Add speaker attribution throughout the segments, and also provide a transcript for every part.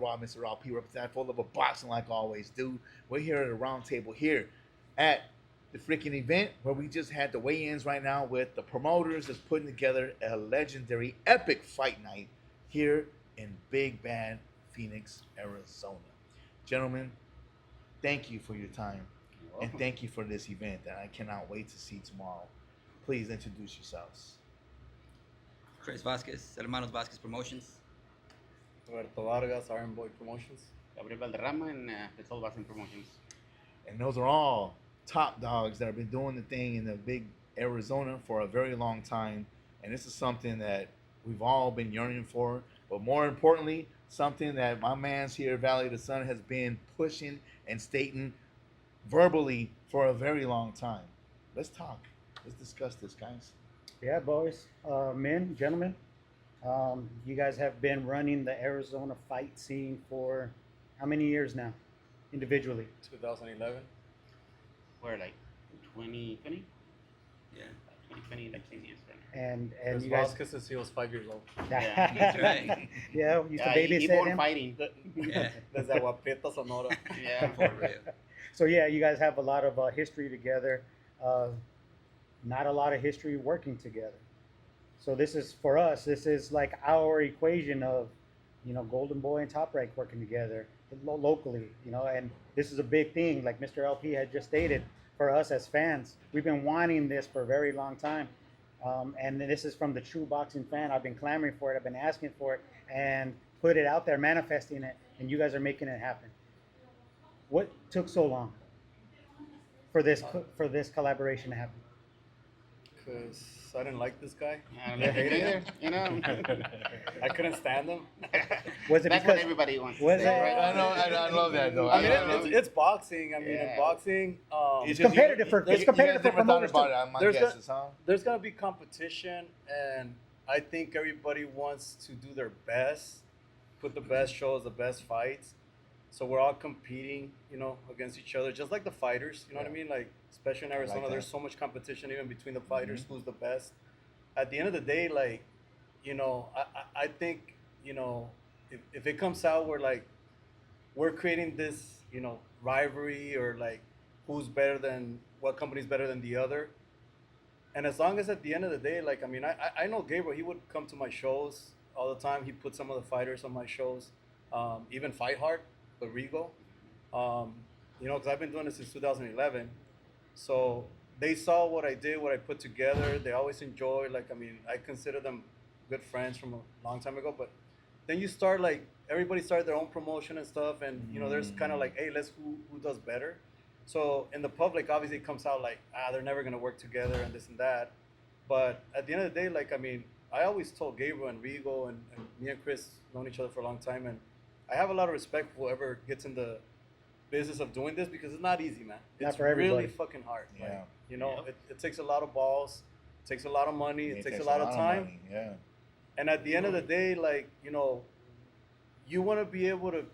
Speaker 1: Rob, Mr. LP, representing full level boxing like always, dude. We're here at a round table here at the freaking event where we just had the weigh-ins right now with the promoters that's putting together a legendary epic fight night here in Big Bad Phoenix, Arizona. Gentlemen, thank you for your time and thank you for this event that I cannot wait to see tomorrow. Please introduce yourselves.
Speaker 2: Chris Vásquez, Hermanos Vásquez Promotions.
Speaker 3: Roberto Vargas, Iron Boy Promotions.
Speaker 4: Gabriel Valderrama and the Soul Boxing Promotions.
Speaker 1: And those are all top dogs that have been doing the thing in the big Arizona for a very long time. And this is something that we've all been yearning for. But more importantly, something that my man's here, Valley of the Sun, has been pushing and stating verbally for a very long time. Let's talk. Let's discuss this, guys.
Speaker 5: Yeah, boys, men, gentlemen. You guys have been running the Arizona fight scene for how many years now, individually?
Speaker 3: 2011.
Speaker 4: We're like 2020?
Speaker 2: Yeah.
Speaker 4: 2020, like 10 years right now.
Speaker 5: And
Speaker 3: Chris
Speaker 5: you guys.
Speaker 3: Vasquez since he was 5 years old.
Speaker 4: Yeah,
Speaker 2: that's right.
Speaker 5: Yeah, used to
Speaker 4: he
Speaker 5: babysit
Speaker 4: born
Speaker 5: him.
Speaker 4: fighting.
Speaker 2: Yeah.
Speaker 3: Desde Aguaprieta, Sonora.
Speaker 4: Yeah.
Speaker 2: For real.
Speaker 5: So yeah, you guys have a lot of history together. Not a lot of history working together. So this is for us. This is like our equation of, Golden Boy and Top Rank working together locally. And this is a big thing. Like Mr. LP had just stated, for us as fans, we've been wanting this for a very long time. And this is from the true boxing fan. I've been clamoring for it. I've been asking for it, and put it out there, manifesting it, and you guys are making it happen. What took so long for this collaboration to happen?
Speaker 3: Because I didn't like this guy.
Speaker 4: I don't know either,
Speaker 3: I couldn't stand him.
Speaker 5: Was it
Speaker 4: That's
Speaker 5: because
Speaker 4: what everybody wants.
Speaker 5: was
Speaker 4: to say,
Speaker 5: it-
Speaker 4: right?
Speaker 1: I love that though.
Speaker 3: I mean, it's boxing. I mean,
Speaker 4: Yeah.
Speaker 3: in boxing,
Speaker 5: It's competitive for
Speaker 1: you guys
Speaker 5: competitive for
Speaker 1: never thought
Speaker 5: promoters
Speaker 1: about
Speaker 5: too.
Speaker 1: it. My
Speaker 3: There's
Speaker 1: guess is, huh?
Speaker 3: there's gonna be competition, and I think everybody wants to do their best, put the best shows, the best fights. So we're all competing, against each other, just like the fighters. You know what I mean? Like, especially in Arizona,
Speaker 1: that.
Speaker 3: there's so much competition even between the fighters. Who's the best? At the end of the day, like, I think, if it comes out where like we're creating this, rivalry, or like who's better than what company's better than the other. And as long as at the end of the day, like, I mean, I know Gabriel, he would come to my shows all the time. He put some of the fighters on my shows, even Fight Hard, the Rigo, because I've been doing this since 2011. So they saw what I did, what I put together. They always enjoy, like, I mean, I consider them good friends from a long time ago. But then you start, like, everybody started their own promotion and stuff. And, there's kind of like, hey, let's who does better. So in the public, obviously, it comes out like, they're never going to work together and this and that. But at the end of the day, like, I mean, I always told Gabriel and Rigo and me and Chris known each other for a long time. And I have a lot of respect for whoever gets in the business of doing this, because it's not easy, man.
Speaker 5: Not
Speaker 3: It's
Speaker 5: for everybody.
Speaker 3: really fucking hard.
Speaker 1: Yeah.
Speaker 3: Like, it takes a lot of balls, it takes a lot of money, it takes a lot of
Speaker 1: of
Speaker 3: time.
Speaker 1: money, yeah.
Speaker 3: And at the end of the day, like, you want to be able to,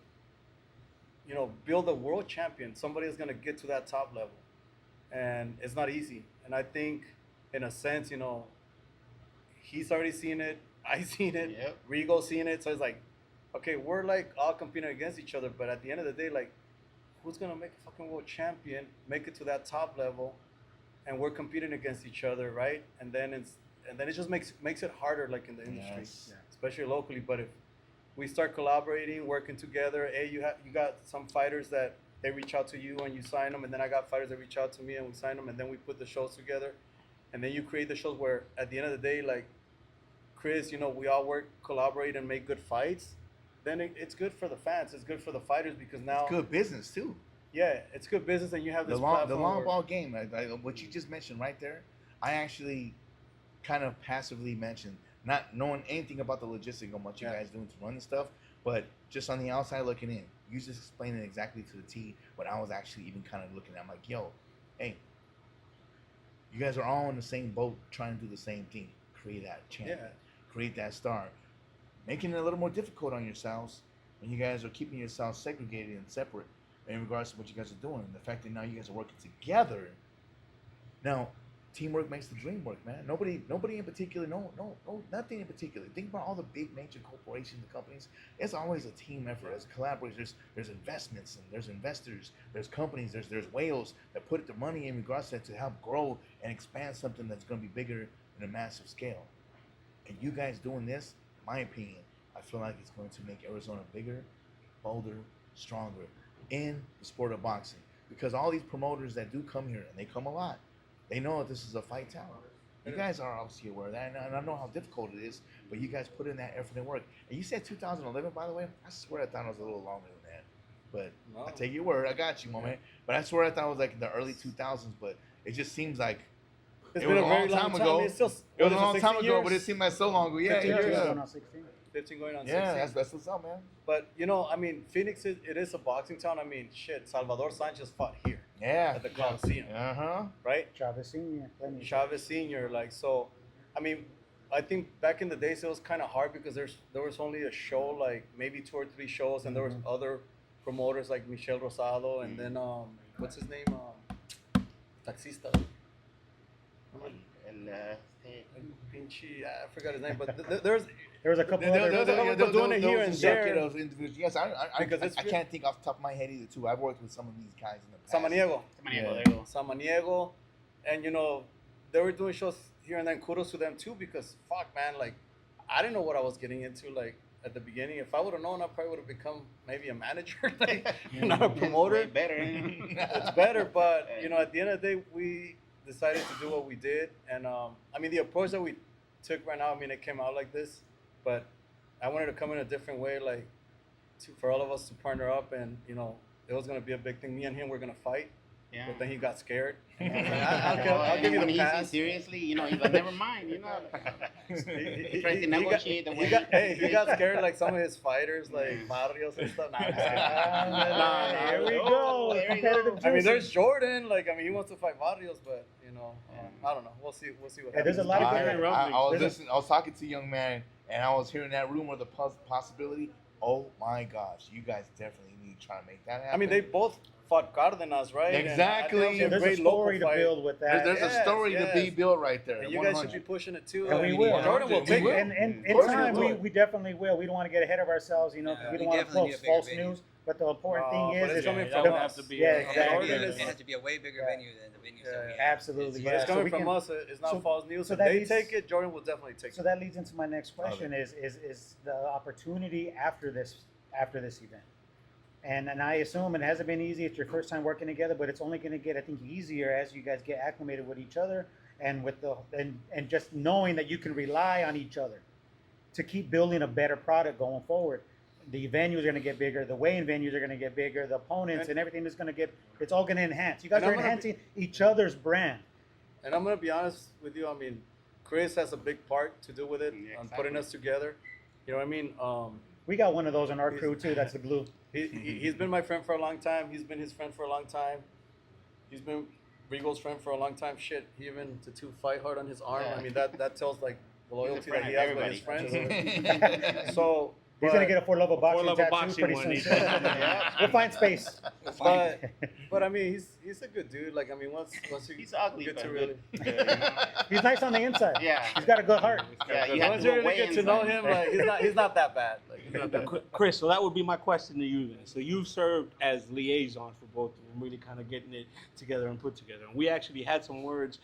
Speaker 3: build a world champion, somebody is going to get to that top level. And it's not easy. And I think, in a sense, he's already seen it, I've seen it,
Speaker 4: Yep.
Speaker 3: Rigo's seen it. So it's like, okay, we're like all competing against each other. But at the end of the day, like, who's going to make a fucking world champion, make it to that top level, and we're competing against each other, right? And then it just makes it harder, like, in the industry,
Speaker 1: Yes.
Speaker 3: especially locally. But if we start collaborating, working together, you got some fighters that they reach out to you and you sign them, and then I got fighters that reach out to me and we sign them, and then we put the shows together, and then you create the shows where at the end of the day, like Chris, we all work, collaborate, and make good fights. Then it's good for the fans. It's good for the fighters, because now
Speaker 1: It's good business too.
Speaker 3: yeah, it's good business, and you have
Speaker 1: The
Speaker 3: this
Speaker 1: long
Speaker 3: platform
Speaker 1: ball game. What you just mentioned right there, I actually kind of passively mentioned, not knowing anything about the logistics of what you guys doing to run the stuff, but just on the outside looking in. You just explained it exactly to the T what I was actually even kind of looking at. I'm like, yo, hey, you guys are all in the same boat trying to do the same thing. Create that champion.
Speaker 3: Yeah.
Speaker 1: Create that star. Making it a little more difficult on yourselves when you guys are keeping yourselves segregated and separate in regards to what you guys are doing. And the fact that now you guys are working together. Now, teamwork makes the dream work, man. Nobody in particular, no, nothing in particular. Think about all the big major corporations and companies. It's always a team effort. There's collaborators. There's investments and there's investors. There's companies. There's whales that put the money in regards to that to help grow and expand something that's going to be bigger in a massive scale. And you guys doing this, in my opinion, I feel like it's going to make Arizona bigger, bolder, stronger in the sport of boxing. Because all these promoters that do come here, and they come a lot, they know that this is a fight town. You guys are obviously aware of that, and I know how difficult it is, but you guys put in that effort and work. And you said 2011, by the way. I swear I thought it was a little longer than that. But
Speaker 3: No.
Speaker 1: I take your word. I got you, my man. But I swear I thought it was like in the early 2000s, but it just seems like
Speaker 3: It's
Speaker 1: it
Speaker 3: been
Speaker 1: was
Speaker 3: a very long time.
Speaker 1: ago.
Speaker 3: It's still,
Speaker 1: It was
Speaker 3: what
Speaker 1: a
Speaker 3: is
Speaker 1: long time
Speaker 3: 16
Speaker 1: ago, but it
Speaker 3: years?
Speaker 1: seemed like so long ago. Yeah,
Speaker 3: 15
Speaker 1: yeah,
Speaker 3: years.
Speaker 1: yeah.
Speaker 5: Going on 16.
Speaker 3: 15 going on
Speaker 1: Yeah,
Speaker 3: 16.
Speaker 1: that's what's up, man.
Speaker 3: But you know, I mean, Phoenix it is a boxing town. I mean, shit, Salvador Sanchez fought here
Speaker 1: Yeah.
Speaker 3: at the Coliseum,
Speaker 1: Uh-huh.
Speaker 3: right?
Speaker 5: Chavez Senior. plenty.
Speaker 3: Chavez Senior, like so. I mean, I think back in the days it was kind of hard because there was only a show, like maybe 2 or 3 shows, and there was other promoters like Michel Rosado, and then what's his name, Taxista. Pinchi, I forgot his name, but there's
Speaker 5: There was a couple other.
Speaker 3: There's a couple people doing it here and there.
Speaker 1: Those individuals. Yes,
Speaker 3: Because it's
Speaker 1: I can't think off the top of my head either, too. I've worked with some of these guys in the past.
Speaker 3: Samaniego.
Speaker 4: Samaniego,
Speaker 1: Yeah.
Speaker 4: there you go.
Speaker 3: Samaniego, and you know, they were doing shows here and then. Kudos to them too, because fuck, man, like I didn't know what I was getting into. Like at the beginning, if I would have known, I probably would have become maybe a manager, like not a promoter.
Speaker 4: Way better.
Speaker 3: It's better, but you know, at the end of the day, we decided to do what we did, and I mean, the approach that we took right now, I mean, it came out like this, but I wanted to come in a different way, like for all of us to partner up, and you know, it was gonna be a big thing. Me and him were gonna fight.
Speaker 4: Yeah.
Speaker 3: But then he got scared.
Speaker 4: Well,
Speaker 3: I'll give you
Speaker 4: when
Speaker 3: the
Speaker 4: he said
Speaker 3: pass.
Speaker 4: seriously, you know, he's like, never mind, you know.
Speaker 3: He
Speaker 4: Trying to negotiate the way.
Speaker 3: he got scared like some of his fighters, like Barrios and stuff. Nah, I'm just kidding. Nah,
Speaker 5: Here we go.
Speaker 4: There we
Speaker 5: Competitive
Speaker 3: I mean,
Speaker 5: juices.
Speaker 3: there's Jordan. Like, I mean, he wants to fight Barrios, but you know, I don't know. We'll see. We'll see what
Speaker 5: Yeah, there's
Speaker 3: happens.
Speaker 5: a lot of
Speaker 1: I,
Speaker 5: different
Speaker 1: I was
Speaker 5: There's a-
Speaker 1: listening. I was talking to a young man, and I was hearing that rumor, the possibility. Oh my gosh, you guys definitely need to try to make that happen.
Speaker 3: I mean, they both fought Cardenas, right? And
Speaker 1: Exactly.
Speaker 3: I think
Speaker 5: Yeah,
Speaker 3: it was
Speaker 5: there's a
Speaker 3: great local
Speaker 5: story to
Speaker 3: fight.
Speaker 5: build with that.
Speaker 1: There's a
Speaker 3: Yes,
Speaker 1: story to be
Speaker 3: yes.
Speaker 1: built right there.
Speaker 3: And you guys should
Speaker 1: 100.
Speaker 3: be pushing it too.
Speaker 5: And we will.
Speaker 3: Jordan will
Speaker 1: We
Speaker 3: take
Speaker 1: will.
Speaker 3: it.
Speaker 5: And in
Speaker 1: Of course
Speaker 5: time,
Speaker 1: we will.
Speaker 5: we definitely will. We don't want to get ahead of ourselves, you know, 'cause
Speaker 2: Yeah,
Speaker 5: we don't
Speaker 2: we
Speaker 5: want to
Speaker 2: definitely
Speaker 5: post
Speaker 2: need a bigger
Speaker 5: false
Speaker 2: venue.
Speaker 5: news. But the important
Speaker 3: No,
Speaker 5: thing
Speaker 3: but
Speaker 5: is
Speaker 3: it's coming
Speaker 4: that
Speaker 3: from
Speaker 4: would
Speaker 3: us.
Speaker 4: have to be
Speaker 5: Yeah,
Speaker 4: a-
Speaker 5: exactly.
Speaker 3: Jordan
Speaker 2: It
Speaker 3: is-
Speaker 2: has to be a way bigger
Speaker 5: Yeah.
Speaker 2: venue than the venues
Speaker 3: Yeah.
Speaker 2: that we have.
Speaker 5: Absolutely,
Speaker 3: But
Speaker 5: yeah.
Speaker 3: it's
Speaker 5: So
Speaker 3: coming
Speaker 5: we
Speaker 3: from
Speaker 5: can-
Speaker 3: us. It's not
Speaker 5: so-
Speaker 3: false news.
Speaker 5: so
Speaker 3: If
Speaker 5: that
Speaker 3: they
Speaker 5: leads-
Speaker 3: take it, Jordan will definitely take
Speaker 5: So
Speaker 3: it.
Speaker 5: that leads into my next question: is the opportunity after this event? And I assume it hasn't been easy. It's your first time working together, but it's only going to get, I think, easier as you guys get acclimated with each other and with and just knowing that you can rely on each other to keep building a better product going forward. The venues are going to get bigger. The weigh-in venues are going to get bigger. The opponents and everything is going to get. It's all going to enhance. You guys
Speaker 3: And
Speaker 5: are
Speaker 3: I'm gonna
Speaker 5: enhancing each other's brand.
Speaker 3: And I'm gonna be honest with you. I mean, Chris has a big part to do with it
Speaker 4: Yeah,
Speaker 3: on putting us together. You know what I mean?
Speaker 5: We got one of those in our crew too. That's the glue.
Speaker 3: He's been my friend for a long time. He's been his friend for a long time. He's been Regal's friend for a long time. Shit, he even to fight hard on his arm. I mean, that tells like the loyalty that he has with his friends. So
Speaker 5: He's gonna get a 4 level boxing
Speaker 6: level
Speaker 5: tattoo
Speaker 6: boxing
Speaker 5: pretty
Speaker 6: one.
Speaker 5: soon.
Speaker 6: He's-
Speaker 3: Yeah.
Speaker 5: We'll find space.
Speaker 3: but I mean, he's a good dude. Like I mean, once you
Speaker 4: He's ugly,
Speaker 3: get
Speaker 4: but
Speaker 3: to
Speaker 4: good.
Speaker 3: really
Speaker 5: He's nice on the inside.
Speaker 4: Yeah.
Speaker 5: He's got a good heart.
Speaker 4: Yeah, you have
Speaker 3: once
Speaker 4: to
Speaker 3: you
Speaker 4: do a
Speaker 3: really get to
Speaker 4: weigh-in
Speaker 3: know
Speaker 4: sign.
Speaker 3: him, like he's not that bad. Like he's not that bad.
Speaker 6: Chris, so that would be my question to you then. So you've served as liaison for both of them, really kind of getting it together and put together. And we actually had some words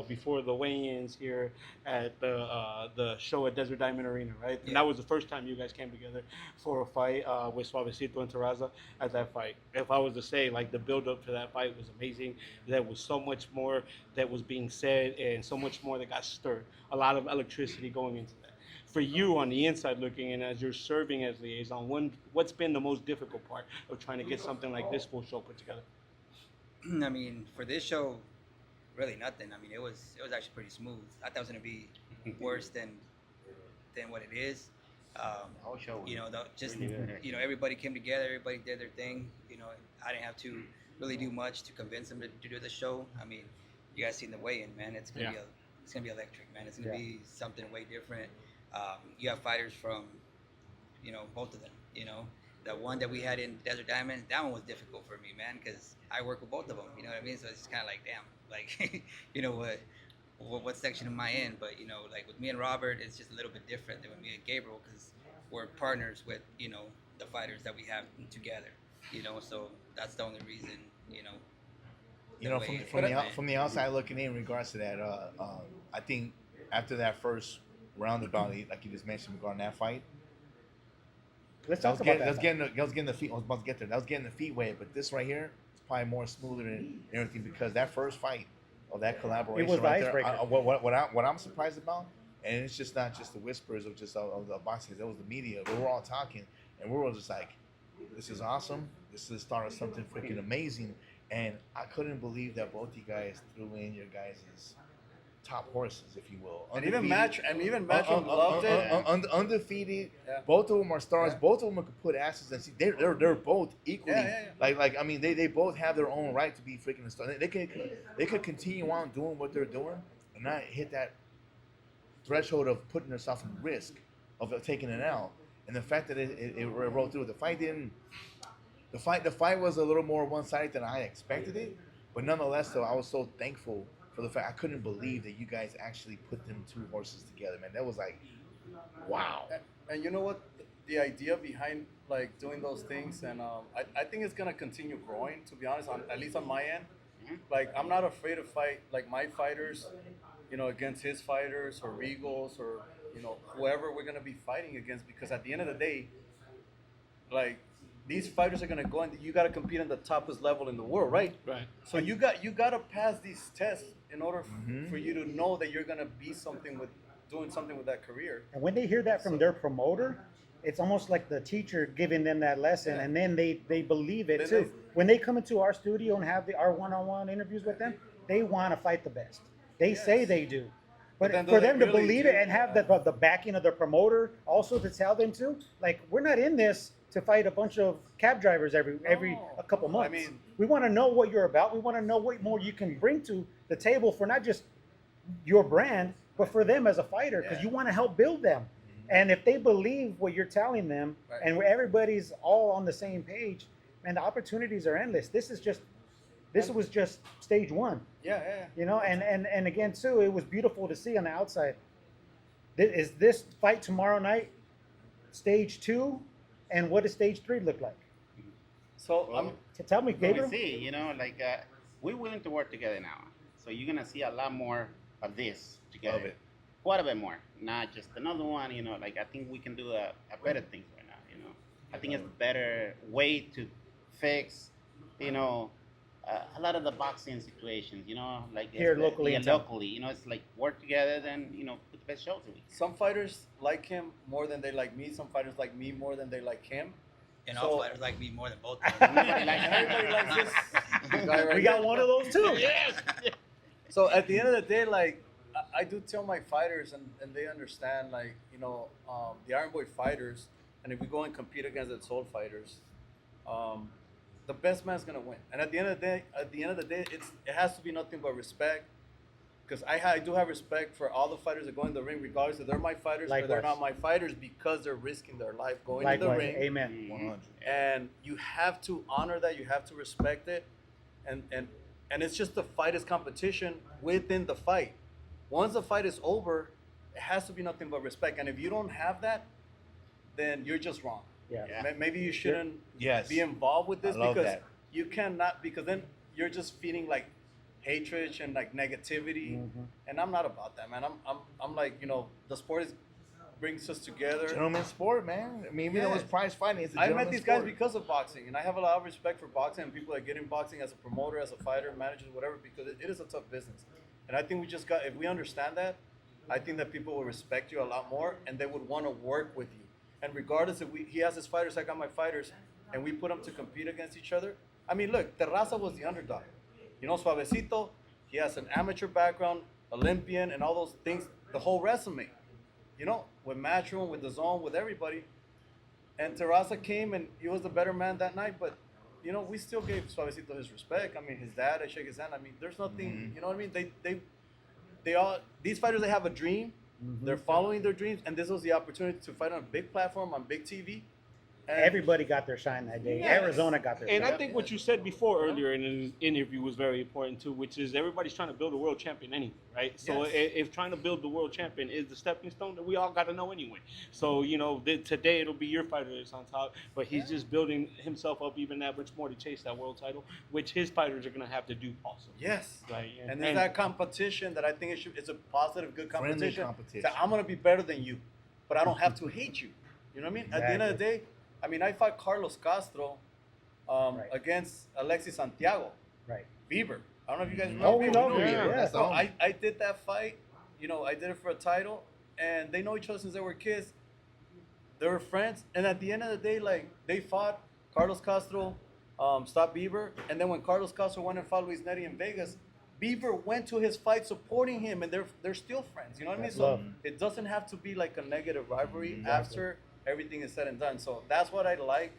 Speaker 6: before the weigh-ins here at the show at Desert Diamond Arena, right? And that was the first time you guys came together for a fight with Suavecito and Terraza at that fight. If I was to say, like, the build-up to that fight was amazing. There was so much more that was being said and so much more that got stirred. A lot of electricity going into that. For you on the inside looking in, as you're serving as liaison, what's been the most difficult part of trying to get something like this full show put together?
Speaker 2: I mean, for this show, really nothing. I mean, it was actually pretty smooth. I thought it was gonna be worse than what it is.
Speaker 4: Whole show.
Speaker 2: You know, just
Speaker 4: Really good.
Speaker 2: you know, everybody came together, everybody did their thing. You know, I didn't have to really do much to convince them to do the show. I mean, you guys seen the weigh-in, man. It's gonna be electric, man. It's gonna be something way different. You have fighters from, you know, both of them. You know, the one that we had in Desert Diamond, that one was difficult for me, man, because I work with both of them. You know what I mean? So it's kind of like, damn, like, you know what section am I in? But you know, like with me and Robert, it's just a little bit different than with me and Gabriel because we're partners with the fighters that we have together. You know, so that's the only reason.
Speaker 1: You know, from the outside looking in regards to that, I think after that first roundabout, like you just mentioned regarding that fight,
Speaker 5: Let's talk about that.
Speaker 1: that was getting the feet. I was about to get there. That was getting the feet wet, but this right here is probably more smoother than everything because that first fight of that collaboration
Speaker 5: It was the
Speaker 1: right there.
Speaker 5: icebreaker.
Speaker 1: What I'm surprised about, and it's just not just the whispers of the boxing. It was the media. We were all talking, and we were all just like, "This is awesome. This is the start of something freaking amazing." And I couldn't believe that both you guys threw in your guys' top horses, if you will.
Speaker 3: And even Matchroom loved it.
Speaker 1: Undefeated.
Speaker 3: Yeah.
Speaker 1: Both of them are stars.
Speaker 3: Yeah.
Speaker 1: Both of them could put asses and see. They're both equally.
Speaker 3: Yeah.
Speaker 1: Like I mean, they both have their own right to be freaking a star. They could continue on doing what they're doing and not hit that threshold of putting themselves in risk of taking it out. And the fact that it rolled through, the fight was a little more one-sided than I expected it, but nonetheless, though, I was so thankful for the fact I couldn't believe that you guys actually put them two horses together, man. That was like, wow.
Speaker 3: And you know what? The idea behind like doing those things, and I think it's gonna continue growing. To be honest, at least on my end, like I'm not afraid to fight like my fighters, against his fighters or Regals or whoever we're gonna be fighting against, because at the end of the day, like these fighters are gonna go and you gotta compete on the toppest level in the world, right?
Speaker 6: Right.
Speaker 3: So you gotta pass these tests in order for you to know that you're gonna be doing something with that career.
Speaker 5: And when they hear that from their promoter, it's almost like the teacher giving them that lesson, and then they believe it too. When they come into our studio and have our one-on-one interviews with them, they want to fight the best. They say they do. But
Speaker 3: then
Speaker 5: for
Speaker 3: do
Speaker 5: them
Speaker 3: they
Speaker 5: to
Speaker 3: really
Speaker 5: believe
Speaker 3: do?
Speaker 5: it and have the backing of the promoter also to tell them to, like, we're not in this to fight a bunch of cab drivers every a couple months.
Speaker 3: I mean,
Speaker 5: we want to know what you're about. We want to know what more you can bring to the table for not just your brand, but for them as a fighter, because you want to help build them. And if they believe what you're telling them,
Speaker 3: Right.
Speaker 5: and everybody's all on the same page, man, the opportunities are endless. This was just stage one.
Speaker 3: yeah.
Speaker 5: And again too, it was beautiful to see on the outside. Is this fight tomorrow night stage 2, and what does stage 3 look like?
Speaker 3: So
Speaker 4: Well,
Speaker 5: Tell me,
Speaker 4: we
Speaker 5: Gabriel.
Speaker 4: see, we're willing to work together now. So you're gonna see a lot more of this together.
Speaker 1: Love it.
Speaker 4: Quite a bit more, not just another one. I think we can do a better things right now. I think it's a better way to fix, a lot of the boxing situations. Like
Speaker 5: Here locally in town.
Speaker 4: locally. It's like work together, then put the best shows a week.
Speaker 3: some fighters like him more than they like me. Some fighters like me more than they like him.
Speaker 2: And
Speaker 3: So-
Speaker 2: all fighters like me more than both of them.
Speaker 3: And everybody likes this guy right
Speaker 5: We got
Speaker 3: here.
Speaker 5: one of those too.
Speaker 3: So at the end of the day, like I do tell my fighters, and they understand, like the Iron Boy fighters, and if we go and compete against the Soul fighters, the best man's gonna win. And at the end of the day, it has to be nothing but respect. Because I do have respect for all the fighters that go in the ring, regardless if they're my fighters or they're
Speaker 5: Likewise.
Speaker 3: not my fighters, because they're risking their life going to the
Speaker 5: Likewise.
Speaker 3: ring.
Speaker 5: Amen.
Speaker 1: 100.
Speaker 3: And you have to honor that. You have to respect it, and it's just the fight is competition within the fight. Once the fight is over, it has to be nothing but respect. And if you don't have that, then you're just wrong.
Speaker 5: Yeah.
Speaker 4: Yeah.
Speaker 3: Maybe you shouldn't
Speaker 1: Yes.
Speaker 3: be involved with this,
Speaker 1: I love
Speaker 3: because
Speaker 1: that.
Speaker 3: you cannot, because then you're just feeding like hatred and like negativity, and I'm not about that, man. I'm like, the sport brings us together.
Speaker 1: Gentleman sport, man. I mean, even though
Speaker 3: Yeah.
Speaker 1: it's prize fighting, it's a
Speaker 3: I
Speaker 1: gentleman
Speaker 3: met these guys
Speaker 1: sport.
Speaker 3: because of boxing, and I have a lot of respect for boxing and people that get in boxing as a promoter, as a fighter, manager, whatever, because it is a tough business. And I think if we understand that, I think that people will respect you a lot more, and they would want to work with you. And regardless if he has his fighters, I got my fighters, and we put them to compete against each other. I mean, look, Terraza was the underdog. Suavecito, he has an amateur background, Olympian, and all those things, the whole resume. With Matchroom, with the Zone, with everybody. And Terraza came, and he was the better man that night, but we still gave Suavecito his respect. I mean, his dad, I shake his hand. I mean, there's nothing, you know what I mean? They all, these fighters, they have a dream. They're following their dreams, and this was the opportunity to fight on a big platform, on big TV,
Speaker 5: everybody got their shine that day.
Speaker 6: Yes.
Speaker 5: Arizona got their
Speaker 6: And
Speaker 5: shine.
Speaker 6: I think what you said before earlier in an interview was very important too, which is everybody's trying to build a world champion anyway, right? So
Speaker 3: Yes.
Speaker 6: if trying to build the world champion is the stepping stone, then we all got to know anyway. So today it'll be your fighter that's on top, but he's just building himself up even that much more to chase that world title, which his fighters are gonna have to do also.
Speaker 3: Yes.
Speaker 6: Right.
Speaker 3: And there's that competition that I think it's a positive, good
Speaker 1: Friendly
Speaker 3: competition.
Speaker 1: competition.
Speaker 3: That I'm gonna be better than you, but I don't have to hate you. You know what I mean? At the end of the day, I mean, I fought Carlos Castro
Speaker 5: Right.
Speaker 3: against Alexis Santiago,
Speaker 5: Right.
Speaker 3: Bieber. I don't know if you guys remember.
Speaker 5: Oh, we know
Speaker 1: Bieber.
Speaker 5: Bieber.
Speaker 1: That's
Speaker 3: So
Speaker 1: the homie.
Speaker 3: I did that fight. You know, I did it for a title, and they know each other since they were kids. They were friends, and at the end of the day, like they fought. Carlos Castro stopped Bieber, and then when Carlos Castro went and fought Luis Neri in Vegas, Bieber went to his fight supporting him, and they're still friends. You know what I mean?
Speaker 5: That's
Speaker 3: So
Speaker 5: love.
Speaker 3: it doesn't have to be like a negative rivalry
Speaker 5: Exactly.
Speaker 3: after everything is said and done. So that's what I like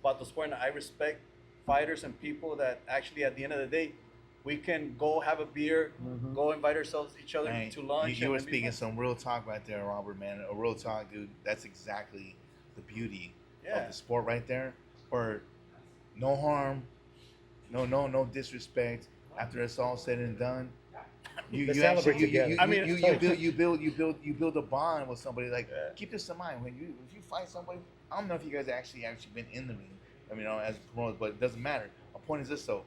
Speaker 3: about the sport, and I respect fighters and people that actually, at the end of the day, we can go have a beer, go invite ourselves each other
Speaker 1: Man,
Speaker 3: to lunch.
Speaker 1: you were
Speaker 3: and be
Speaker 1: speaking
Speaker 3: fun.
Speaker 1: some real talk right there, Robert, man. A real talk, dude. That's exactly the beauty
Speaker 3: Yeah.
Speaker 1: of the sport right there. Or no harm, no disrespect. After it's all said and done, you
Speaker 5: Let's
Speaker 1: actually
Speaker 5: celebrate together.
Speaker 3: I mean,
Speaker 1: you build a bond with somebody. Like, keep this in mind when if you fight somebody. I don't know if you guys actually been in the ring. I mean, as promoters, but it doesn't matter. My point is this: though,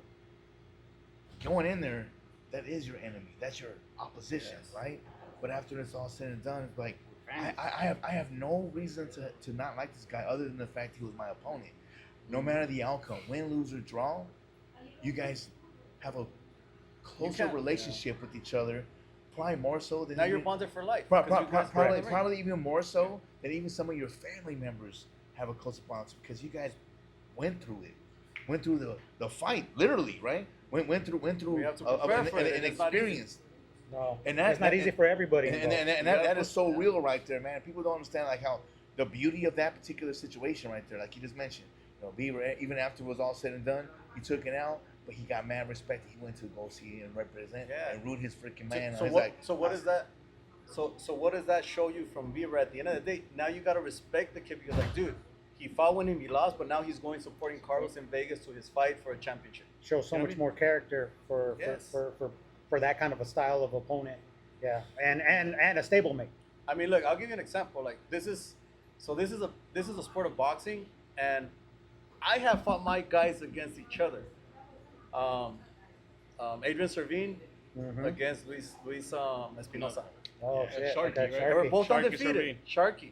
Speaker 1: going in there, that is your enemy. That's your opposition,
Speaker 3: Yes.
Speaker 1: right? But after it's all said and done, it's like
Speaker 4: Friends.
Speaker 1: I have no reason to not like this guy other than the fact he was my opponent. No matter the outcome, win, lose, or draw, you guys have a closer
Speaker 3: can't-
Speaker 1: relationship with each other. Probably more so than
Speaker 3: Now you're
Speaker 1: even-
Speaker 3: bonded for life.
Speaker 1: Pro-
Speaker 3: 'cause
Speaker 1: pro-
Speaker 3: you
Speaker 1: pro-
Speaker 3: guys
Speaker 1: probably,
Speaker 3: were in the ring.
Speaker 1: probably even more so than even some of your family members have a closer bond because you guys went through it, went through the fight, literally, right? Went through
Speaker 3: We have to prepare for it.
Speaker 1: an
Speaker 3: It's not easy.
Speaker 1: experience.
Speaker 5: No,
Speaker 1: And
Speaker 5: that's not easy for everybody.
Speaker 1: And
Speaker 5: involved.
Speaker 1: that is so real right there, man. People don't understand like how the beauty of that particular situation right there, like you just mentioned. Bieber, even after it was all said and done, he took it out, but he got mad respect. He went to go see and represent
Speaker 3: Yeah.
Speaker 1: and root his freaking man.
Speaker 3: So
Speaker 1: He's
Speaker 3: what?
Speaker 1: like,
Speaker 3: So what is that? So what does that show you from Bieber at the end of the day? Now you gotta respect the kid because, like, dude, he fought when he lost, but now he's going supporting Carlos in Vegas to his fight for a championship.
Speaker 5: Show so
Speaker 3: You know what
Speaker 5: much
Speaker 3: I mean?
Speaker 5: more character
Speaker 3: Yes.
Speaker 5: for that kind of a style of opponent. Yeah, and a stablemate.
Speaker 3: I mean, look, I'll give you an example. Like this is a sport of boxing, and I have fought my guys against each other. Adrian Servine against Luis Espinosa.
Speaker 5: Oh
Speaker 6: Yeah,
Speaker 5: shit!
Speaker 6: Sharky,
Speaker 5: Okay,
Speaker 6: right?
Speaker 3: They were
Speaker 5: Sharky.
Speaker 3: both
Speaker 6: Sharky
Speaker 3: undefeated. Sharky.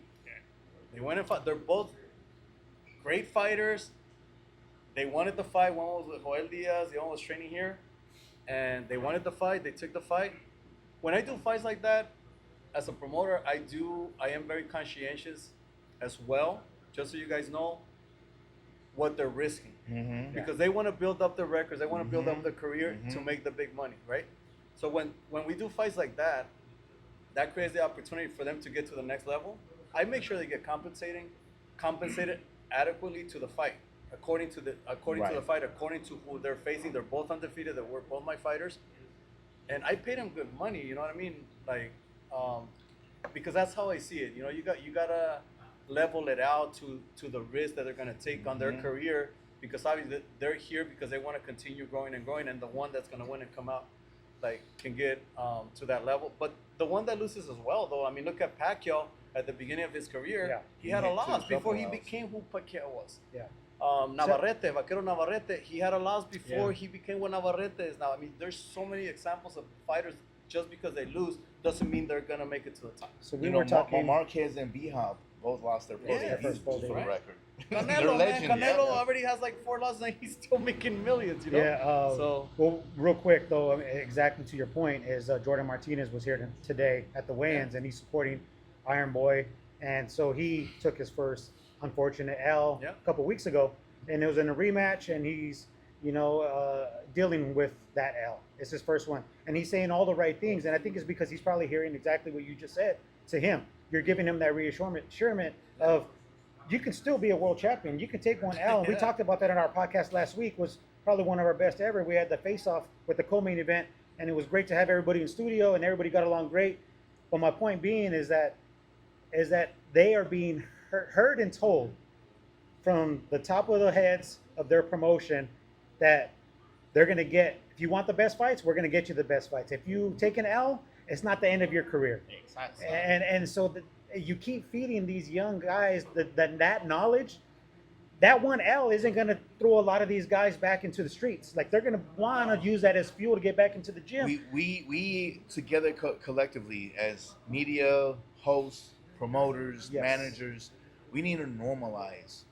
Speaker 3: They went and fought. They're both great fighters. They wanted the fight. One was with Joel Diaz. The other one was training here, and they wanted the fight. They took the fight. When I do fights like that, as a promoter, I am very conscientious as well. Just so you guys know what they're risking, because they want to build up their records. They want to build up their career to make the big money, right? So when we do fights like that, that creates the opportunity for them to get to the next level. I make sure they get compensated adequately to the fight, according to the fight, according to who they're facing. They're both undefeated. They were both my fighters, and I paid them good money. You know what I mean? Like, because that's how I see it. You know, you gotta level it out to the risk that they're gonna take on their career, because obviously they're here because they want to continue growing and growing, and the one that's gonna win and come out like can get to that level. But the one that loses as well, though, I mean, look at Pacquiao at the beginning of his career.
Speaker 5: Yeah.
Speaker 3: He had a
Speaker 1: hit two
Speaker 3: loss before he
Speaker 1: couple
Speaker 3: became who Pacquiao was.
Speaker 5: Yeah.
Speaker 3: Navarrete, Vaquero Navarrete, he had a loss before
Speaker 5: Yeah.
Speaker 3: he became what Navarrete is now. I mean, there's so many examples of fighters, just because they lose doesn't mean they're gonna make it to the top.
Speaker 5: So we
Speaker 1: You
Speaker 5: were
Speaker 1: know,
Speaker 5: talking.
Speaker 1: Marquez and B-Hop both lost their
Speaker 3: Yeah,
Speaker 1: first
Speaker 5: first full
Speaker 1: for the
Speaker 5: debut.
Speaker 1: record.
Speaker 3: Canelo,
Speaker 1: They're
Speaker 3: man,
Speaker 1: legends.
Speaker 3: Canelo already has like 4 losses and he's still making millions, you know?
Speaker 5: Yeah.
Speaker 3: So
Speaker 5: Well, real quick though, I mean, exactly to your point is Jordan Martinez was here today at the weigh-ins, and he's supporting Iron Boy, and so he took his first unfortunate L
Speaker 3: Yeah.
Speaker 5: a couple weeks ago, and it was in a rematch, and he's dealing with that L. It's his first one, and he's saying all the right things, and I think it's because he's probably hearing exactly what you just said to him. You're giving him that reassurance of you can still be a world champion. You can take one L. And we
Speaker 3: Yeah.
Speaker 5: talked about that in our podcast last week. Was probably one of our best ever. We had the face-off with the co-main event, and it was great to have everybody in studio, and everybody got along great. But my point being is that they are being heard and told from the top of the heads of their promotion that they're going to get. If you want the best fights, we're going to get you the best fights. If you take an L, it's not the end of your career.
Speaker 4: Exactly.
Speaker 5: And so you keep feeding these young guys that knowledge. That one L isn't going to throw a lot of these guys back into the streets. Like they're going to want to use that as fuel to get back into the gym.
Speaker 1: We together collectively as media hosts, promoters,
Speaker 5: Yes.
Speaker 1: managers, we need to normalize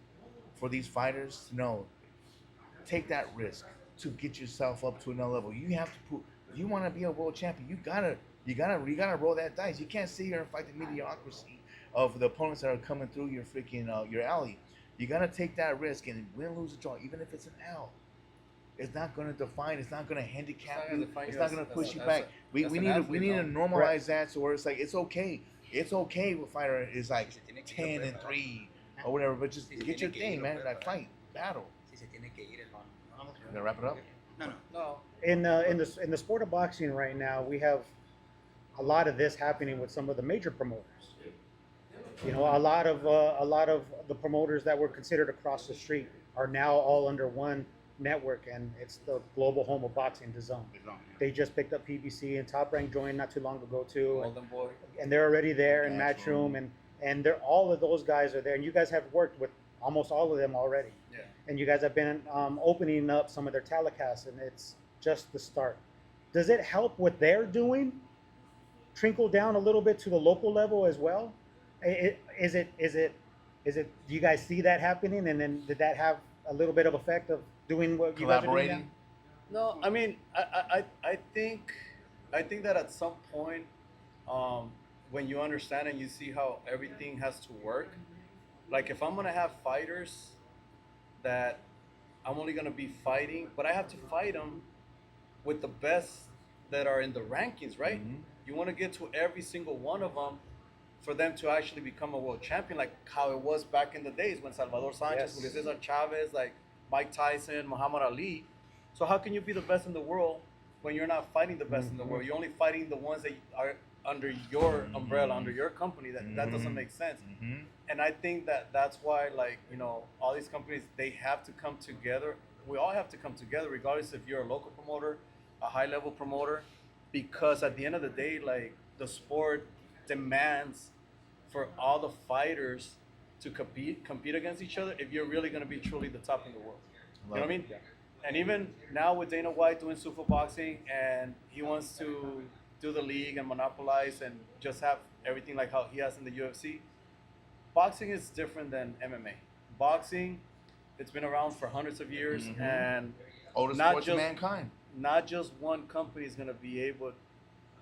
Speaker 1: for these fighters to know, take that risk to get yourself up to another level. You have to prove, if you want to be a world champion, you gotta roll that dice. You can't sit here and fight the mediocrity of the opponents that are coming through your freaking your alley. You gotta take that risk and win, lose, or draw, even if it's an L. It's not gonna define. It's not gonna handicap you. It's not gonna push you back. We need to normalize that, so where it's like it's okay. It's okay with fighter is like 10-3 or whatever, but just get your thing, man. Like fight, battle.
Speaker 2: Si se tiene que ir el man.
Speaker 1: You gonna wrap it up?
Speaker 2: No.
Speaker 5: In the sport of boxing right now, we have a lot of this happening with some of the major promoters. You know, a lot of the promoters that were considered across the street are now all under one network, and it's the global home of boxing, DAZN. They just picked up PBC, and Top Rank joined not too long ago too,
Speaker 3: Golden Boy.
Speaker 5: and they're already there in Matchroom, and they're all of those guys are there, and you guys have worked with almost all of them already.
Speaker 3: Yeah.
Speaker 5: And you guys have been opening up some of their telecasts, and it's just the start. Does it help what they're doing trickle down a little bit to the local level as well? Is it? Do you guys see that happening? And then did that have a little bit of effect of doing what you guys are doing now?
Speaker 3: No, I mean, I think that at some point, when you understand and you see how everything has to work, like if I'm gonna have fighters that I'm only gonna be fighting, but I have to fight them with the best that are in the rankings, right?
Speaker 1: Mm-hmm.
Speaker 3: You want to get to every single one of them for them to actually become a world champion, like how it was back in the days when Salvador Sanchez,
Speaker 5: Yes.
Speaker 3: Julio Cesar Chavez, like Mike Tyson, Muhammad Ali. So how can you be the best in the world when you're not fighting the best in the world? You're only fighting the ones that are under your umbrella, under your company. That doesn't make sense.
Speaker 1: Mm-hmm.
Speaker 3: And I think that's why, like, you know, all these companies, they have to come together. We all have to come together, regardless if you're a local promoter, a high-level promoter, because at the end of the day, like, the sport demands for all the fighters to compete against each other if you're really going to be truly the top in the world. You know what I mean? And even now with Dana White doing Super Boxing, and he wants to do the league and monopolize and just have everything like how he has in the UFC, boxing is different than MMA. Boxing, it's been around for hundreds of years, and
Speaker 1: Oldest
Speaker 3: not
Speaker 1: sports of
Speaker 3: just-
Speaker 1: mankind.
Speaker 3: not just one company is going to be able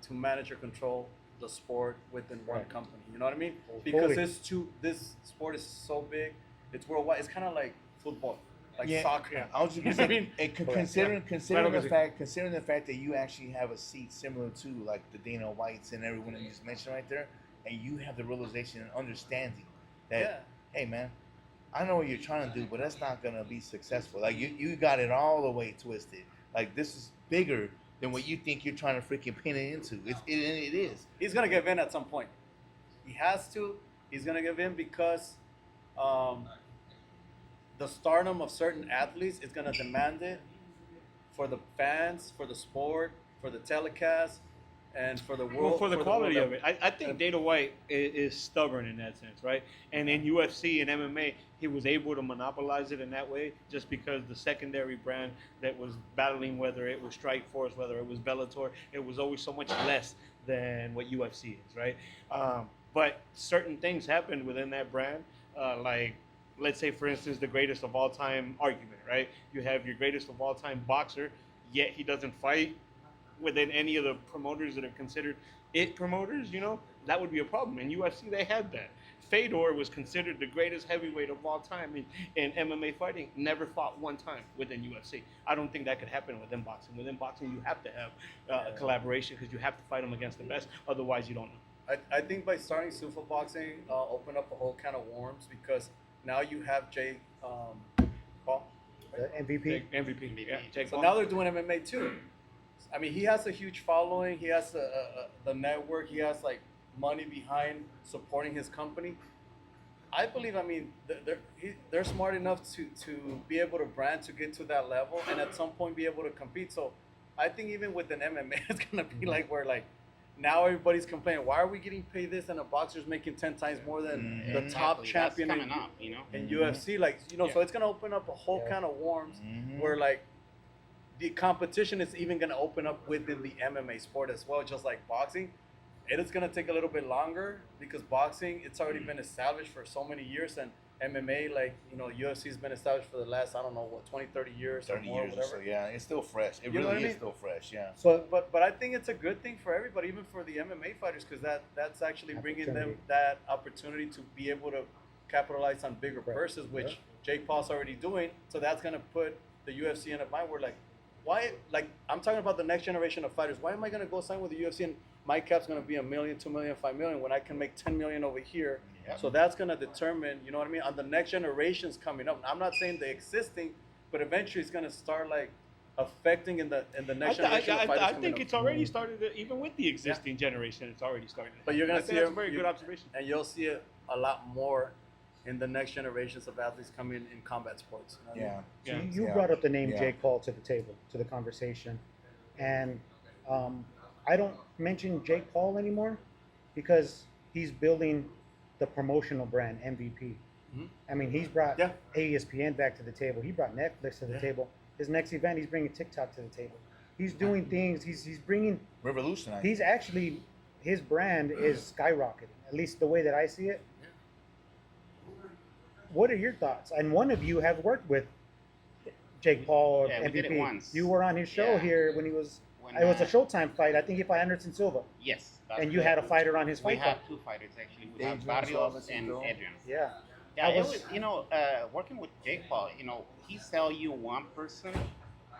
Speaker 3: to manage or control the sport within one
Speaker 5: Right.
Speaker 3: company. You know what I mean? Because
Speaker 5: Fully.
Speaker 3: this sport is so big, it's worldwide. It's kind of like football, like
Speaker 1: Yeah,
Speaker 3: soccer.
Speaker 1: I was just
Speaker 3: You
Speaker 1: gonna
Speaker 3: know
Speaker 1: say,
Speaker 3: what I mean?
Speaker 1: and
Speaker 5: Correct.
Speaker 1: considering
Speaker 6: Yeah.
Speaker 1: considering the fact that you actually have a seat similar to like the Dana Whites and everyone that you just mentioned right there, and you have the realization and understanding that,
Speaker 3: Yeah.
Speaker 1: hey man, I know what you're trying to do, but that's not gonna be successful. Like you got it all the way twisted. Like this is bigger than what you think you're trying to freaking pin it into. It is.
Speaker 3: He's going to give in at some point. He has to. He's going to give in because the stardom of certain athletes is going to demand it for the fans, for the sport, for the telecast, and for the world.
Speaker 6: Well, for the quality
Speaker 3: world
Speaker 6: of it, I think Dana White is stubborn in that sense, right? And in UFC and MMA, he was able to monopolize it in that way just because the secondary brand that was battling, whether it was Strikeforce, whether it was Bellator, it was always so much less than what UFC is, right? But certain things happened within that brand, like, let's say, for instance, the greatest of all time argument, right? You have your greatest of all time boxer, yet he doesn't fight within any of the promoters that are considered it promoters, you know, that would be a problem. In UFC, they had that. Fedor was considered the greatest heavyweight of all time in MMA fighting, never fought one time within UFC. I don't think that could happen within boxing. Within boxing, you have to have a collaboration because you have to fight them against the best. Otherwise, you don't know.
Speaker 3: I think by starting Super Boxing, open up a whole can of worms because now you have Jake Paul.
Speaker 5: The MVP.
Speaker 6: MVP. Yeah, Jake
Speaker 3: So
Speaker 6: Paul.
Speaker 3: now they're doing MMA too. I mean, he has a huge following. He has the network. He has like money behind supporting his company. I believe, I mean, they're smart enough to be able to brand to get to that level and at some point be able to compete. So I think even with an MMA, it's going to be like where like now everybody's complaining, why are we getting paid this and a boxer's making 10 times more than the top
Speaker 4: Exactly.
Speaker 3: champion
Speaker 4: That's
Speaker 3: in,
Speaker 4: coming up, you know.
Speaker 3: in UFC? Like, you know, so it's going to open up a whole can of worms where like the competition is even going to open up within the MMA sport as well, just like boxing. It is going to take a little bit longer because boxing, it's already been established for so many years, and MMA, like, you know, UFC has been established for the last, I don't know, what, 20, 30 years
Speaker 1: 30
Speaker 3: or more,
Speaker 1: years or
Speaker 3: whatever.
Speaker 1: so, yeah. It's still fresh. It
Speaker 3: You know what
Speaker 1: really
Speaker 3: I
Speaker 1: is
Speaker 3: mean?
Speaker 1: still fresh, yeah.
Speaker 3: So, but I think it's a good thing for everybody, even for the MMA fighters, because that's actually bringing them
Speaker 5: Opportunity.
Speaker 3: that opportunity to be able to capitalize on bigger
Speaker 5: Right.
Speaker 3: purses, which Jake Paul's already doing. So that's going to put the UFC in a mind where, like, why, like, I'm talking about the next generation of fighters. Why am I going to go sign with the UFC and my cap's going to be $1 million, $2 million, $5 million when I can make $10 million over here?
Speaker 1: Yep.
Speaker 3: So that's going to determine, you know what I mean, on the next generations coming up. I'm not saying the existing, but eventually it's going to start like affecting in the next generation of fighters
Speaker 6: I
Speaker 3: coming
Speaker 6: think
Speaker 3: up.
Speaker 6: it's already started, even with the existing generation, it's already started.
Speaker 3: But you're gonna
Speaker 6: I think
Speaker 3: see
Speaker 6: that's a
Speaker 3: it-
Speaker 6: very
Speaker 3: you-
Speaker 6: good observation.
Speaker 3: And you'll see it a lot more in the next generations of athletes coming in combat sports. You know what I mean?
Speaker 1: Yeah.
Speaker 6: Yeah.
Speaker 5: You
Speaker 1: Yeah.
Speaker 5: brought up the name
Speaker 1: Yeah.
Speaker 5: Jake Paul to the table, to the conversation, and I don't mention Jake Paul anymore because he's building the promotional brand MVP.
Speaker 3: Mhm.
Speaker 5: I mean, he's brought
Speaker 3: Yeah.
Speaker 5: ESPN back to the table. He brought Netflix to the
Speaker 3: Yeah.
Speaker 5: table. His next event, he's bringing TikTok to the table. He's doing things. He's bringing.
Speaker 1: Revolutionized.
Speaker 5: He's actually, his brand is skyrocketing. At least the way that I see it. What are your thoughts? And one of you have worked with Jake Paul,
Speaker 4: Yeah, we
Speaker 5: MVP.
Speaker 4: did it once.
Speaker 5: You were on his show
Speaker 4: Yeah.
Speaker 5: here when he was.
Speaker 4: When,
Speaker 5: It was a
Speaker 4: uh,
Speaker 5: Showtime fight. I think he fought Anderson Silva,
Speaker 4: Yes. that's
Speaker 5: and you had a
Speaker 4: correct.
Speaker 5: fighter on his
Speaker 4: We
Speaker 5: fight
Speaker 4: have
Speaker 5: card.
Speaker 4: two fighters actually. We
Speaker 1: Adrian
Speaker 4: have Barrios
Speaker 1: Suarez
Speaker 4: and
Speaker 1: and
Speaker 4: Adrian.
Speaker 5: Yeah.
Speaker 4: Yeah,
Speaker 5: I
Speaker 4: it
Speaker 5: was-
Speaker 4: was, you know, working with Jake Paul, you know, he sell you one person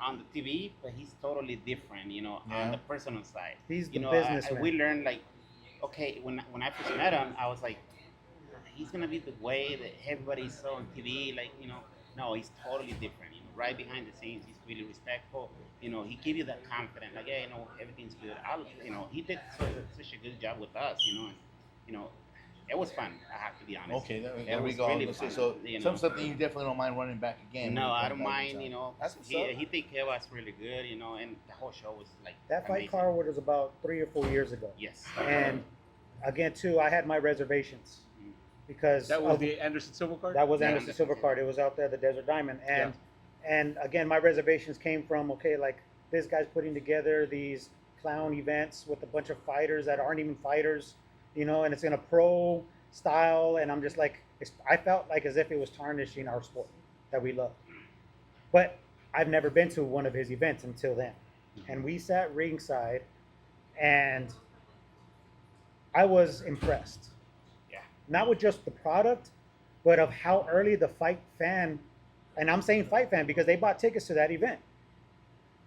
Speaker 4: on the TV, but he's totally different, you know,
Speaker 1: Yeah.
Speaker 4: on the personal side.
Speaker 5: He's the
Speaker 4: You know,
Speaker 5: businessman.
Speaker 4: we learned like, okay, when I first met him, I was like, he's gonna be the way that everybody saw on TV, like, you know, no, he's totally different. You know, right behind the scenes, he's really respectful. You know, he give you that confidence, like, yeah, you know, everything's good. You know, he did such a good job with us, you know, and, you know, it was fun. I have to be honest.
Speaker 1: Okay, there
Speaker 4: It
Speaker 1: we
Speaker 4: was
Speaker 1: go.
Speaker 4: really
Speaker 1: Let's see.
Speaker 4: fun,
Speaker 1: So
Speaker 4: you know.
Speaker 1: something you definitely don't mind running back again.
Speaker 4: No,
Speaker 1: when it
Speaker 4: I
Speaker 1: comes
Speaker 4: don't
Speaker 1: back in
Speaker 4: mind.
Speaker 1: time.
Speaker 4: You know,
Speaker 1: That's what's
Speaker 4: he
Speaker 1: up.
Speaker 4: he take care of us really good. You know, and the whole show was like
Speaker 5: That fight
Speaker 4: amazing.
Speaker 5: card was about 3 or 4 years ago.
Speaker 4: Yes.
Speaker 5: And again, too, I had my reservations because
Speaker 6: That was
Speaker 5: of-
Speaker 6: the Anderson Silva card?
Speaker 5: that was
Speaker 4: Yeah,
Speaker 5: Anderson
Speaker 4: Anderson
Speaker 5: Silva
Speaker 4: Silva.
Speaker 5: card. It was out there, the Desert Diamond, and again, my reservations came from okay, like this guy's putting together these clown events with a bunch of fighters that aren't even fighters, you know, and it's in a pro style, and I'm just like, I felt like as if it was tarnishing our sport that we love. But I've never been to one of his events until then, and we sat ringside, and I was impressed.
Speaker 4: Yeah.
Speaker 5: Not with just the product, but of how early the fight fan, and I'm saying fight fan because they bought tickets to that event.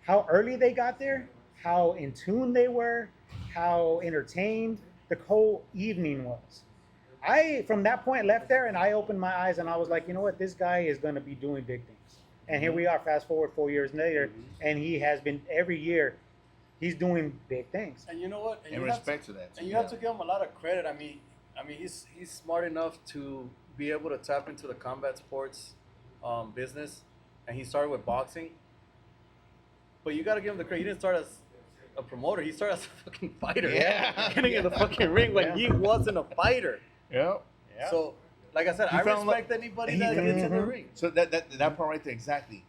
Speaker 5: How early they got there, how in tune they were, how entertained the whole evening was. I, from that point, left there and I opened my eyes and I was like, you know what, this guy is going to be doing big things. And here we are, fast forward 4 years later, and he has been every year, he's doing big things.
Speaker 3: And you know what? And
Speaker 1: In
Speaker 3: you have
Speaker 1: respect to that.
Speaker 3: And you have to give him a lot of credit. I mean, he's smart enough to be able to tap into the combat sports business, and he started with boxing. But you got to give him the credit. He didn't start as a promoter. He started as a fucking fighter.
Speaker 1: Yeah.
Speaker 3: Getting in the fucking ring when he wasn't a fighter.
Speaker 1: Yep.
Speaker 4: Yeah.
Speaker 3: So, like I said,
Speaker 1: He
Speaker 3: I
Speaker 1: found
Speaker 3: respect anybody
Speaker 1: he-
Speaker 3: that gets in the
Speaker 5: Mhm.
Speaker 3: ring.
Speaker 1: So that part right there, exactly.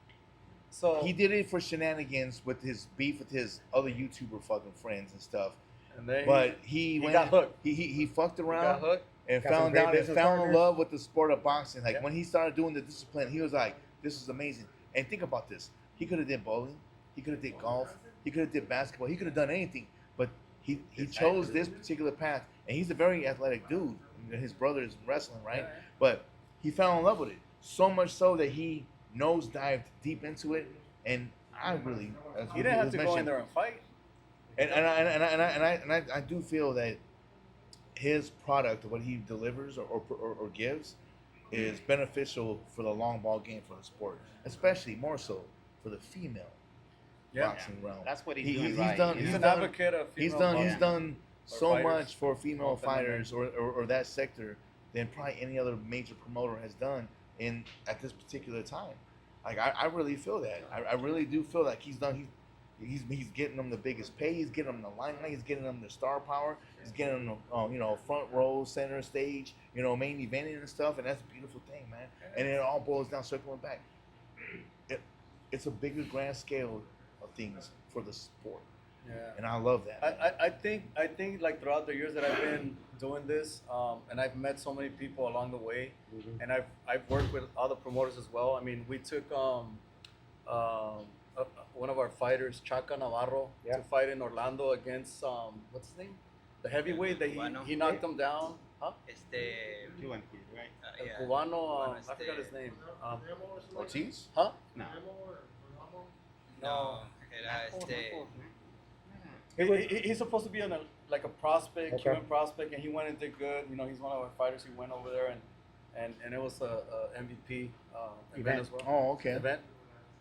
Speaker 3: So
Speaker 1: He did it for shenanigans with his beef with his other YouTuber fucking friends and stuff.
Speaker 3: and then
Speaker 1: But he went,
Speaker 3: got hooked.
Speaker 1: He fucked
Speaker 3: he got
Speaker 1: around
Speaker 3: hooked.
Speaker 1: and
Speaker 5: Got some
Speaker 1: found
Speaker 5: great
Speaker 1: out and
Speaker 5: business
Speaker 1: fell in
Speaker 5: partners.
Speaker 1: love with the sport of boxing. Like
Speaker 3: Yeah.
Speaker 1: when he started doing the discipline, he was like, "This is amazing." And think about this: he could have did bowling, he could have did golf, he could have did basketball, he could have done anything. But he chose this particular path, and he's a very athletic dude. His brother is wrestling, right? But he fell in love with it so much so that he nosedived deep into it. And I really, as
Speaker 3: He didn't have
Speaker 1: was
Speaker 3: to go in
Speaker 1: mentioned,
Speaker 3: there and fight.
Speaker 1: and I do feel that his product, what he delivers or gives, is beneficial for the long ball game for the sport, especially more so for the female
Speaker 3: Yeah.
Speaker 1: boxing realm.
Speaker 4: That's what he's
Speaker 1: He-
Speaker 4: doing
Speaker 1: he's
Speaker 4: right.
Speaker 1: done-
Speaker 4: you
Speaker 3: He's
Speaker 4: know?
Speaker 3: an
Speaker 1: done-
Speaker 3: advocate of
Speaker 1: He's
Speaker 3: female
Speaker 1: done.
Speaker 3: boxing.
Speaker 1: He's done so
Speaker 3: fighters.
Speaker 1: much for female
Speaker 3: Or feminine.
Speaker 1: fighters or that sector than probably any other major promoter has done in at this particular time. Like I really feel that. I really do feel like he's getting them the biggest pay. He's getting them the limelight. He's getting them the star power. He's getting them, front row, center stage, main eventing and stuff. And that's a beautiful thing, man. And it all boils down, circling back. It's a bigger, grand scale of things for the sport.
Speaker 3: Yeah.
Speaker 1: And I love that.
Speaker 3: I think like throughout the years that I've been doing this, and I've met so many people along the way, and I've worked with other promoters as well. I mean, we took one of our fighters, Chaka Navarro, to fight in Orlando against what's his name? The heavyweight that he knocked him down. Huh?
Speaker 4: Cuban kid, right?
Speaker 3: El Cubano, I forgot his name.
Speaker 1: Ortiz?
Speaker 3: Huh?
Speaker 4: No.
Speaker 2: No,
Speaker 3: He's supposed to be like a prospect,
Speaker 5: Okay.
Speaker 3: Cuban prospect, and he went and did good. He's one of our fighters. He went over there and it was a MVP event as well.
Speaker 1: Oh, okay.
Speaker 3: Event.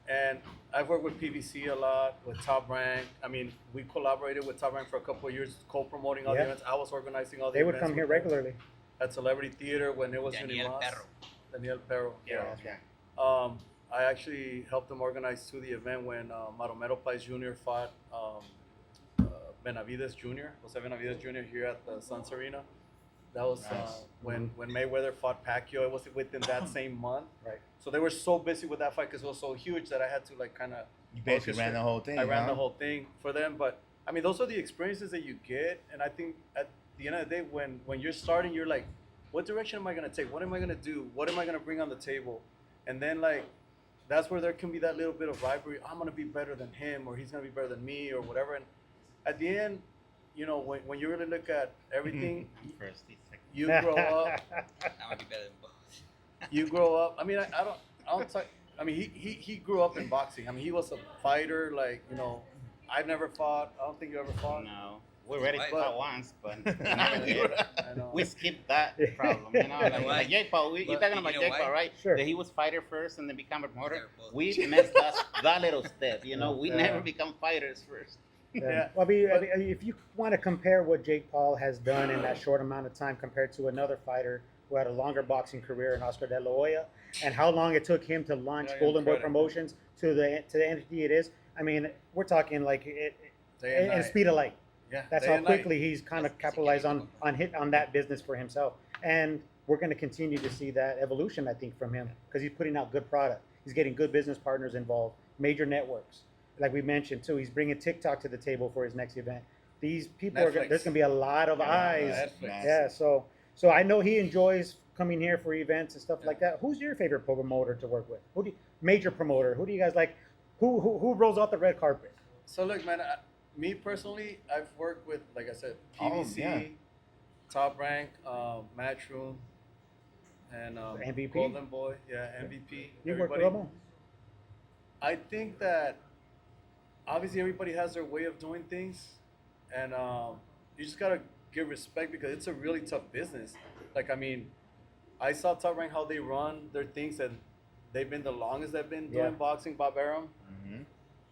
Speaker 3: And I've worked with PBC a lot, with Top Rank. I mean, we collaborated with Top Rank for a couple of years, co-promoting all the
Speaker 5: Yeah.
Speaker 3: events. I was organizing all the
Speaker 5: They would
Speaker 3: events
Speaker 5: come here
Speaker 3: with them
Speaker 5: regularly.
Speaker 3: at Celebrity Theater when it was
Speaker 2: Daniel
Speaker 3: Unimas.
Speaker 2: Perro.
Speaker 3: Daniel Perro.
Speaker 4: Yeah.
Speaker 3: I actually helped them organize to the event when Maromero Pais Jr. fought Benavides Jr., Jose Benavides Jr. here at the Suns Arena. That was
Speaker 1: Nice.
Speaker 3: when Mayweather fought Pacquiao. It was within that same month.
Speaker 5: Right.
Speaker 3: So they were so busy with that fight because it was so huge that I had to like kind of.
Speaker 1: You basically ran the whole thing.
Speaker 3: I ran
Speaker 1: huh?
Speaker 3: the whole thing for them, but I mean, those are the experiences that you get, and I think at the end of the day, when you're starting, you're like, what direction am I gonna take? What am I gonna do? What am I gonna bring on the table? And then like, that's where there can be that little bit of rivalry. I'm gonna be better than him, or he's gonna be better than me, or whatever. And at the end, when you really look at everything,
Speaker 4: First, he's second.
Speaker 3: you grow up.
Speaker 2: That might be better than both.
Speaker 3: You grow up. I mean, I don't talk. I mean, he grew up in boxing. I mean, he was a fighter. Like, I've never fought. I don't think you ever fought.
Speaker 4: No. We're ready to
Speaker 2: But-
Speaker 4: fight once, but never did.
Speaker 3: I know.
Speaker 4: We skipped that problem, Like,
Speaker 2: why?
Speaker 4: Jake Paul, you're
Speaker 3: But
Speaker 4: talking about
Speaker 2: you know
Speaker 4: Jake Paul,
Speaker 2: why?
Speaker 4: right?
Speaker 5: Sure.
Speaker 4: That he was fighter first and then become a promoter.
Speaker 2: They're both-
Speaker 4: We missed that little step, We
Speaker 3: Yeah.
Speaker 4: never become fighters first.
Speaker 5: Yeah. Well, I mean, if you want to compare what Jake Paul has done in that short amount of time compared to another fighter who had a longer boxing career in Oscar De La Hoya, and how long it took him to launch
Speaker 3: Yeah,
Speaker 5: Golden Boy
Speaker 3: credit.
Speaker 5: Promotions to the entity it is, I mean, we're talking like it
Speaker 3: Day and
Speaker 5: in
Speaker 3: night.
Speaker 5: speed of light.
Speaker 3: Yeah,
Speaker 5: That's
Speaker 3: day
Speaker 5: how
Speaker 3: and night.
Speaker 5: quickly he's kind of capitalized on that business for himself, and we're going to continue to see that evolution, I think, from him because he's putting out good product. He's getting good business partners involved, major networks, like we mentioned too. He's bringing TikTok to the table for his next event. These people there's
Speaker 3: Netflix.
Speaker 5: going to be a lot of eyes.
Speaker 3: Netflix.
Speaker 5: Yeah, so I know he enjoys coming here for events and stuff like that. Who's your favorite promoter to work with? Major promoter? Who do you guys like? Who rolls out the red carpet?
Speaker 3: So look, man. Me personally, I've worked with, like I said, PVC,
Speaker 1: yeah.
Speaker 3: Top Rank, Matchroom, and
Speaker 5: MVP?
Speaker 3: Golden Boy. Yeah, MVP.
Speaker 5: You work with
Speaker 3: everybody.
Speaker 5: them all.
Speaker 3: I think that obviously everybody has their way of doing things, and you just gotta give respect because it's a really tough business. Like, I mean, I saw Top Rank how they run their things, and they've been the longest they've been doing
Speaker 5: Yeah.
Speaker 3: boxing. Bob Arum.
Speaker 1: Mm-hmm.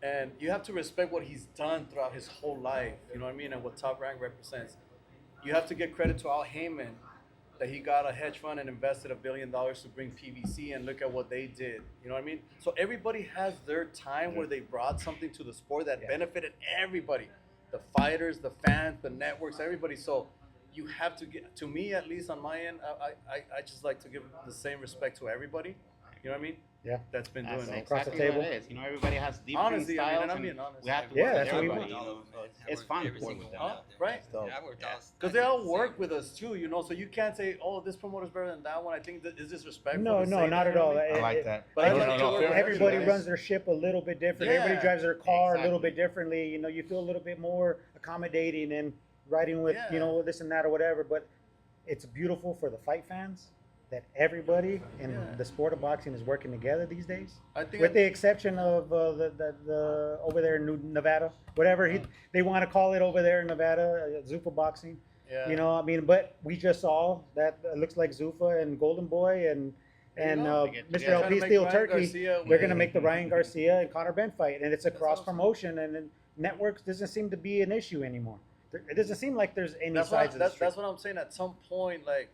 Speaker 3: And you have to respect what he's done throughout his whole life, you know what I mean, and what Top Rank represents. You have to give credit to Al Heyman that he got a hedge fund and invested $1 billion to bring PVC, and look at what they did. You know what I mean? So everybody has their time where they brought something to the sport that
Speaker 5: Yeah.
Speaker 3: benefited everybody, the fighters, the fans, the networks, everybody. So you have to get, to me at least on my end, I just like to give the same respect to everybody. You know what I mean?
Speaker 5: Yeah.
Speaker 3: That's been
Speaker 4: That's
Speaker 3: doing it.
Speaker 5: Across the
Speaker 4: exactly what
Speaker 5: table.
Speaker 4: it is. Everybody has different
Speaker 3: Honestly, I mean,
Speaker 4: styles,
Speaker 3: and I'm
Speaker 4: and
Speaker 3: being honest.
Speaker 4: we have to
Speaker 5: Yeah,
Speaker 4: work with
Speaker 5: that's what we
Speaker 4: everybody.
Speaker 5: want.
Speaker 4: It's fun to work with them.
Speaker 3: Right? Because they all work with us too, so you can't say, "Oh, this promoter's better than that one." I think that is disrespectful.
Speaker 5: No,
Speaker 3: to
Speaker 5: no,
Speaker 3: say
Speaker 5: not
Speaker 3: that,
Speaker 5: at
Speaker 3: you know
Speaker 5: all.
Speaker 3: what I mean?
Speaker 1: I like that.
Speaker 3: But I
Speaker 5: No,
Speaker 3: like
Speaker 5: no,
Speaker 3: to
Speaker 5: no,
Speaker 3: work with
Speaker 5: everybody
Speaker 3: you
Speaker 5: runs
Speaker 3: guys.
Speaker 5: their ship a little bit different.
Speaker 3: Yeah.
Speaker 5: Everybody drives their car a little
Speaker 4: Exactly.
Speaker 5: bit differently. You feel a little bit more accommodating and riding with,
Speaker 3: Yeah.
Speaker 5: this and that or whatever. But it's beautiful for the fight fans that everybody in
Speaker 3: Yeah.
Speaker 5: the sport of boxing is working together these days.
Speaker 3: I think
Speaker 5: With the exception of the over there in Nevada, whatever they want to call it over there in Nevada, Zuffa Boxing.
Speaker 3: yeah.
Speaker 5: But we just saw that looks like Zuffa and Golden Boy and
Speaker 4: They get
Speaker 5: Mr.
Speaker 4: together.
Speaker 5: LP
Speaker 3: Trying to make
Speaker 5: Steel
Speaker 3: Ryan
Speaker 5: Turkey.
Speaker 3: Garcia
Speaker 5: They're
Speaker 3: with-
Speaker 5: going to make the Ryan Garcia and Conor Benn fight, and it's a
Speaker 3: That's
Speaker 5: cross
Speaker 3: awesome.
Speaker 5: promotion, and then networks doesn't seem to be an issue anymore. It doesn't seem like there's any
Speaker 3: That's
Speaker 5: sides of the street.
Speaker 3: that's what I'm saying. At some point, like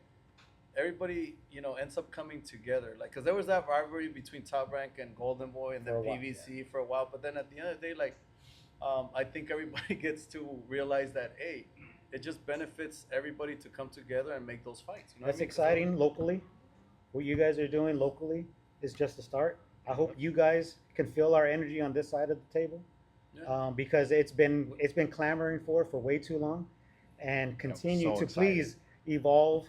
Speaker 3: everybody, you know, ends up coming together. Like, cause there was that rivalry between Top Rank and Golden Boy, and then
Speaker 5: For a while,
Speaker 3: PVC for a while. But then at the end of the day, like, I think everybody gets to realize that, hey, it just benefits everybody to come together and make those fights. You know what
Speaker 5: That's
Speaker 3: I mean? 'Cause
Speaker 5: exciting locally. What you guys are doing locally is just a start. I hope you guys can feel our energy on this side of the table,
Speaker 3: Yeah.
Speaker 5: because it's been clamoring for way too long, and continue
Speaker 1: so
Speaker 5: to
Speaker 1: excited.
Speaker 5: please evolve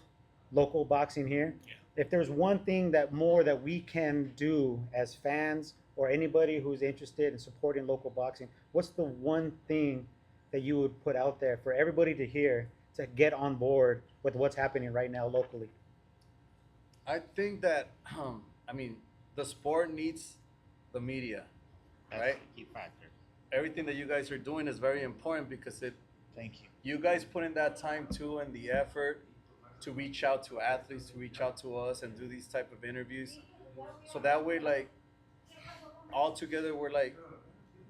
Speaker 5: local boxing here.
Speaker 6: Yeah.
Speaker 5: If there's one thing that we can do as fans or anybody who's interested in supporting local boxing, what's the one thing that you would put out there for everybody to hear to get on board with what's happening right now locally?
Speaker 3: I think that, I mean, the sport needs the media,
Speaker 4: That's
Speaker 3: right?
Speaker 4: the key factor.
Speaker 3: Everything that you guys are doing is very important because
Speaker 1: Thank you.
Speaker 3: you guys put in that time too and the effort to reach out to athletes, to reach out to us and do these type of interviews. So that way, like, all together, we're like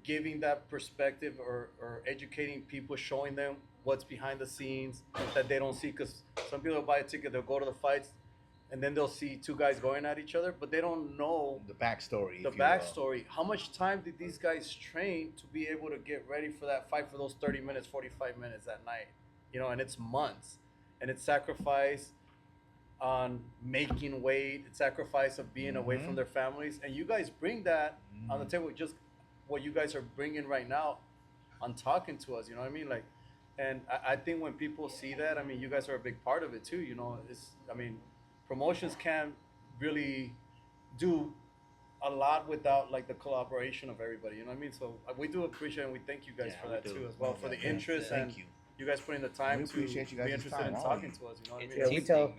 Speaker 3: giving that perspective, or educating people, showing them what's behind the scenes that they don't see. Because some people buy a ticket, they'll go to the fights, and then they'll see two guys going at each other, but they don't know
Speaker 1: The backstory.
Speaker 3: the
Speaker 1: if you will.
Speaker 3: backstory. How much time did these guys train to be able to get ready for that fight for those 30 minutes, 45 minutes that night? You know, and it's months, and it's sacrifice on making weight, it's sacrifice of being away
Speaker 1: Mhm.
Speaker 3: from their families, and you guys bring that on the
Speaker 1: Mhm.
Speaker 3: table. Just what you guys are bringing right now on talking to us, you know what I mean? Like, and I think when people see that, I mean, you guys are a big part of it too, you know. I mean, promotions can't really do a lot without like the collaboration of everybody, you know what I mean? So we do appreciate and we thank you guys
Speaker 4: Yeah,
Speaker 3: for
Speaker 4: we
Speaker 3: that
Speaker 4: do.
Speaker 3: too as well, for the
Speaker 1: Thank
Speaker 3: interest
Speaker 1: Thank
Speaker 3: and
Speaker 1: you.
Speaker 3: you guys putting the time
Speaker 1: We
Speaker 3: to
Speaker 1: appreciate you
Speaker 3: be
Speaker 1: guys'
Speaker 3: interested
Speaker 1: time,
Speaker 3: in
Speaker 1: all
Speaker 3: talking
Speaker 1: of
Speaker 3: to us, you know what I
Speaker 2: It's
Speaker 3: mean?
Speaker 2: a
Speaker 5: Yeah, we
Speaker 2: team
Speaker 5: tell-
Speaker 2: thing,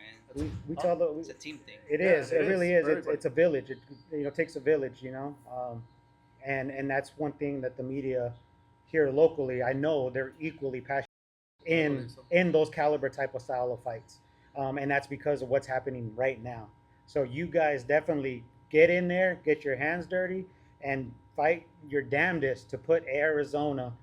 Speaker 2: man.
Speaker 5: we
Speaker 3: Huh?
Speaker 5: tell the
Speaker 2: It's a team thing.
Speaker 5: It
Speaker 3: Yeah,
Speaker 5: is.
Speaker 3: it
Speaker 5: It really
Speaker 3: is
Speaker 5: is.
Speaker 3: for
Speaker 5: It's a village. It takes a village, you know. And that's one thing that the media here locally, I know they're equally passionate in
Speaker 3: believe so.
Speaker 5: in those caliber type of style of fights, and that's because of what's happening right now. So you guys definitely get in there, get your hands dirty, and fight your damnedest to put Arizona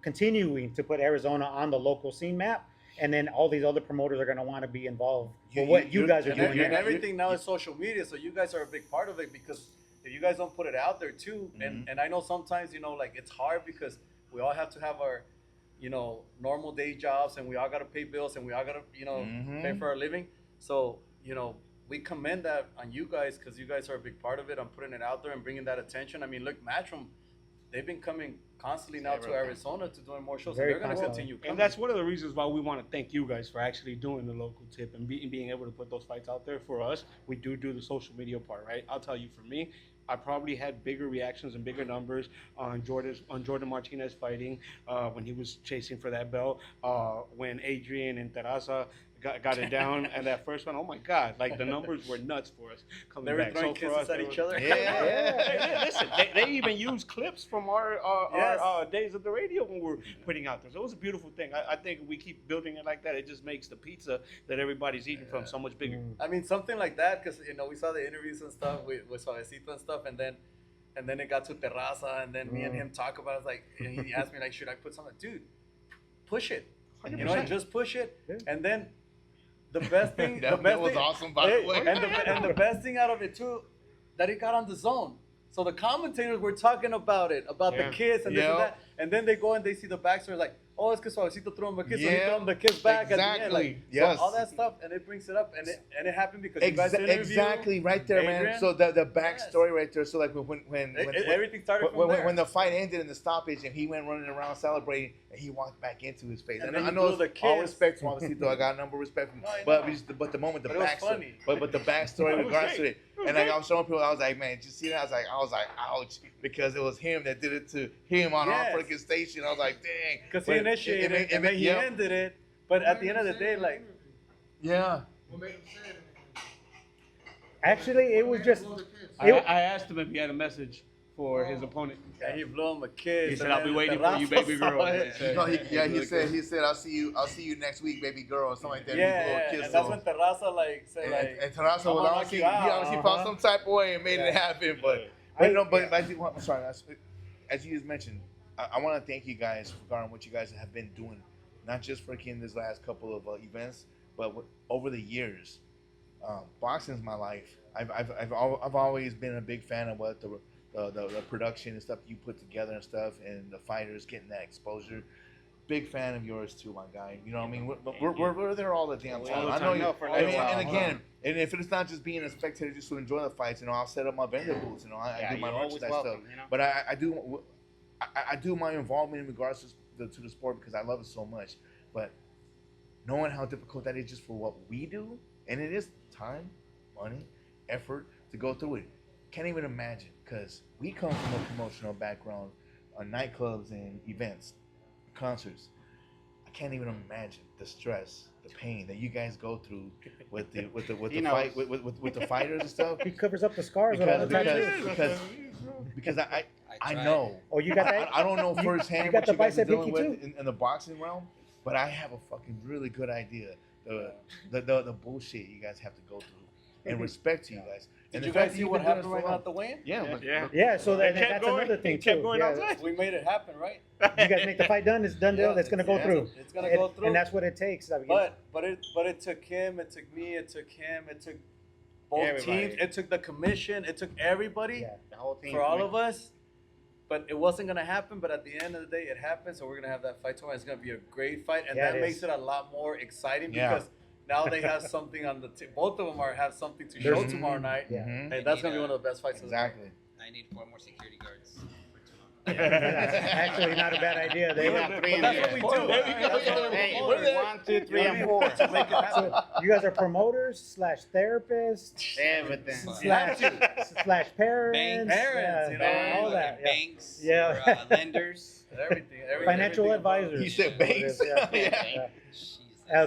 Speaker 5: continuing to put Arizona on the local scene map. And then all these other promoters are going to want to be involved
Speaker 1: You-
Speaker 5: with what
Speaker 1: you-
Speaker 5: you guys are
Speaker 3: And,
Speaker 5: doing.
Speaker 3: and
Speaker 1: you're not-
Speaker 3: everything now is social media, so you guys are a big part of it because if you guys don't put it out there too, and I know sometimes, you know, like it's hard because we all have to have our, you know, normal day jobs and we all got to pay bills and we all got to, you know, pay for our living. So, you know, we commend that on you guys because you guys are a big part of it on putting it out there and bringing that attention. I mean, look, Matchroom, they've been coming constantly now to
Speaker 4: Several
Speaker 3: Arizona to doing more shows,
Speaker 5: Very
Speaker 3: and they're going to
Speaker 5: constantly.
Speaker 3: continue coming.
Speaker 6: And that's one of the reasons why we want to thank you guys for actually doing the local tip and being able to put those fights out there for us. We do the social media part, right? I'll tell you, for me, I probably had bigger reactions and bigger numbers on Jordan Martinez fighting when he was chasing for that belt. When Adrian and Terraza got it down, and that first one, oh my God! Like the numbers were nuts for us coming
Speaker 3: They were
Speaker 6: back.
Speaker 3: throwing
Speaker 6: for
Speaker 3: kisses
Speaker 6: us,
Speaker 3: at
Speaker 6: they
Speaker 3: each
Speaker 6: were-
Speaker 3: other.
Speaker 1: Yeah.
Speaker 6: Listen, they even used clips from our
Speaker 3: Yes.
Speaker 6: days at the radio when we were putting out there. So it was a beautiful thing. I think we keep building it like that. It just makes the pizza that everybody's eating from so much bigger.
Speaker 5: Mm.
Speaker 3: I mean, something like that, because you know we saw the interviews and stuff with Suavecito and stuff, and then it got to Terraza, and then me and him talk about it, like, and he asked me like, should I put something? Dude, push it. You know,
Speaker 6: 100%.
Speaker 3: just push it,
Speaker 5: Yeah.
Speaker 3: and then the best thing,
Speaker 1: That was awesome, by the way.
Speaker 3: and the best thing out of it too, that it got on the zone. So the commentators were talking about it, about
Speaker 6: Yeah.
Speaker 3: the kiss and this
Speaker 1: Yep.
Speaker 3: and that, and then they go and they see the backstory, like, oh, it's because Suavecito threw him a kiss, so he
Speaker 1: Yeah,
Speaker 3: threw him the kiss back at the end.
Speaker 1: exactly.
Speaker 3: Like,
Speaker 1: Yes.
Speaker 3: so all that stuff, and it brings it up, and it happened because you guys interviewed
Speaker 1: Exactly, right there, man.
Speaker 3: Adrian.
Speaker 1: So the backstory right there. So like when
Speaker 3: Everything started from there.
Speaker 1: when the fight ended in the stoppage and he went running around celebrating and he walked back into his face.
Speaker 3: And
Speaker 1: And
Speaker 3: then
Speaker 1: I
Speaker 3: he
Speaker 1: know
Speaker 3: blew the
Speaker 1: it's all
Speaker 3: kiss.
Speaker 1: respect to Juancito. I got a number of respect for him.
Speaker 3: No, I
Speaker 1: But
Speaker 3: know.
Speaker 1: but the moment the
Speaker 3: But it was
Speaker 1: backstory,
Speaker 3: funny.
Speaker 1: but the backstory
Speaker 6: It
Speaker 1: in
Speaker 6: was
Speaker 1: regards to
Speaker 6: great.
Speaker 1: it.
Speaker 6: It was
Speaker 1: And like
Speaker 6: great.
Speaker 1: I was showing people, I was like, man, did you see that? I was like, ouch, because it was him that did it to him on
Speaker 3: Yes.
Speaker 1: our freaking station. I was like, dang.
Speaker 3: Because he
Speaker 1: But
Speaker 3: initiated it, and then he
Speaker 1: yeah.
Speaker 3: ended it. But at the end of the day, like,
Speaker 1: Yeah.
Speaker 7: What made him say it?
Speaker 5: Actually, it was just
Speaker 6: I asked him if he had a message for his opponent.
Speaker 3: yeah, he blew him a kiss.
Speaker 6: He said,
Speaker 3: and
Speaker 6: "I'll be
Speaker 3: then
Speaker 6: waiting for you,
Speaker 3: Terraza
Speaker 6: baby
Speaker 3: saw
Speaker 6: girl."
Speaker 3: it.
Speaker 1: You know, he said, I'll see you next week, baby girl, or something like that. He blew a
Speaker 3: Yeah,
Speaker 1: kiss
Speaker 3: and that's
Speaker 1: to
Speaker 3: when
Speaker 1: him.
Speaker 3: Terraza like said
Speaker 1: And,
Speaker 3: like,
Speaker 1: and Terraza
Speaker 3: "I'm
Speaker 1: was
Speaker 3: gonna
Speaker 1: obviously,
Speaker 3: knock you
Speaker 1: he
Speaker 3: out."
Speaker 1: obviously found some type of way and made it
Speaker 3: Yeah.
Speaker 1: happen. But no, but I'm sorry. As you just mentioned, I want to thank you guys regarding what you guys have been doing, not just freaking this last couple of events, but over the years. Boxing's my life. I've always been a big fan of what the production and stuff you put together and stuff, and the fighters getting that exposure. Big fan of yours too, my guy. You know what I mean? We're there all the damn time. I know you.
Speaker 4: for
Speaker 1: I mean,
Speaker 4: a while,
Speaker 1: and again, and if it's not just being a spectator just to enjoy the fights, I'll set up my vendor booths. I do my merchandise stuff. But I do my involvement in regards to the sport because I love it so much. But knowing how difficult that is just for what we do, and it is time, money, effort to go through it. Can't even imagine because we come from a promotional background on nightclubs and events, concerts. I can't even imagine the stress, the pain that you guys go through with the fighters and stuff.
Speaker 5: He covers up the scars with all the tattoos.
Speaker 1: Because I know.
Speaker 5: Oh, you got that?
Speaker 1: I don't know firsthand
Speaker 5: you got
Speaker 1: what
Speaker 5: the
Speaker 1: you guys are
Speaker 5: bicep
Speaker 1: dealing
Speaker 5: hickey
Speaker 1: with in the boxing realm, but I have a fucking really good idea. The bullshit you guys have to go through, and respect to you guys. And
Speaker 3: Did you
Speaker 1: the fact
Speaker 3: guys
Speaker 1: that
Speaker 3: see
Speaker 1: you've
Speaker 3: what
Speaker 1: been doing
Speaker 3: happened
Speaker 1: it
Speaker 3: right
Speaker 1: for
Speaker 3: now
Speaker 1: long.
Speaker 3: at the weigh-in?
Speaker 5: Yeah, so
Speaker 6: It kept
Speaker 5: that's
Speaker 6: going.
Speaker 5: another thing
Speaker 6: It kept
Speaker 5: too.
Speaker 6: going
Speaker 5: Yeah.
Speaker 6: outside.
Speaker 3: We made it happen, right?
Speaker 5: You guys make the fight done. It's done deal.
Speaker 3: Yeah,
Speaker 5: That's gonna go
Speaker 3: yeah,
Speaker 5: through.
Speaker 3: It's gonna go through.
Speaker 5: And that's what it takes. I mean,
Speaker 3: But it took him. It took me. It took him. It took both
Speaker 4: Everybody.
Speaker 3: teams. It took the commission. It took everybody
Speaker 5: Yeah.
Speaker 4: The whole team
Speaker 3: for all of us. But it wasn't gonna happen. But at the end of the day, it happened. So we're gonna have that fight tomorrow. It's gonna be a great fight, and
Speaker 5: Yeah,
Speaker 3: that
Speaker 5: it
Speaker 3: makes
Speaker 5: is.
Speaker 3: it a lot more exciting
Speaker 1: Yeah.
Speaker 3: because now they have something on the. Both of them have something to show
Speaker 1: There's-
Speaker 3: tomorrow night.
Speaker 5: Yeah.
Speaker 1: Mhm.
Speaker 3: Hey, that's gonna be one of the best fights.
Speaker 1: Exactly.
Speaker 2: I need 4 more security guards for tomorrow.
Speaker 5: that's actually not a bad idea.
Speaker 4: We have three in
Speaker 3: That's
Speaker 4: here.
Speaker 3: what we do.
Speaker 6: There we go.
Speaker 3: That's what
Speaker 4: Hey,
Speaker 3: we're
Speaker 4: we're 1, 2, 3, and 4.
Speaker 3: to make it happen.
Speaker 5: So you guys are promoters / therapists
Speaker 4: Everything.
Speaker 5: slash parents,
Speaker 3: Parents, you know,
Speaker 5: all
Speaker 2: Fucking
Speaker 5: that. Yeah.
Speaker 2: banks,
Speaker 5: Yeah.
Speaker 2: or, lenders.
Speaker 3: Everything.
Speaker 5: Financial
Speaker 3: everything
Speaker 5: advisors.
Speaker 1: He said
Speaker 5: That's what it
Speaker 1: banks.
Speaker 5: is, yeah.
Speaker 1: Yeah.
Speaker 2: Jesus.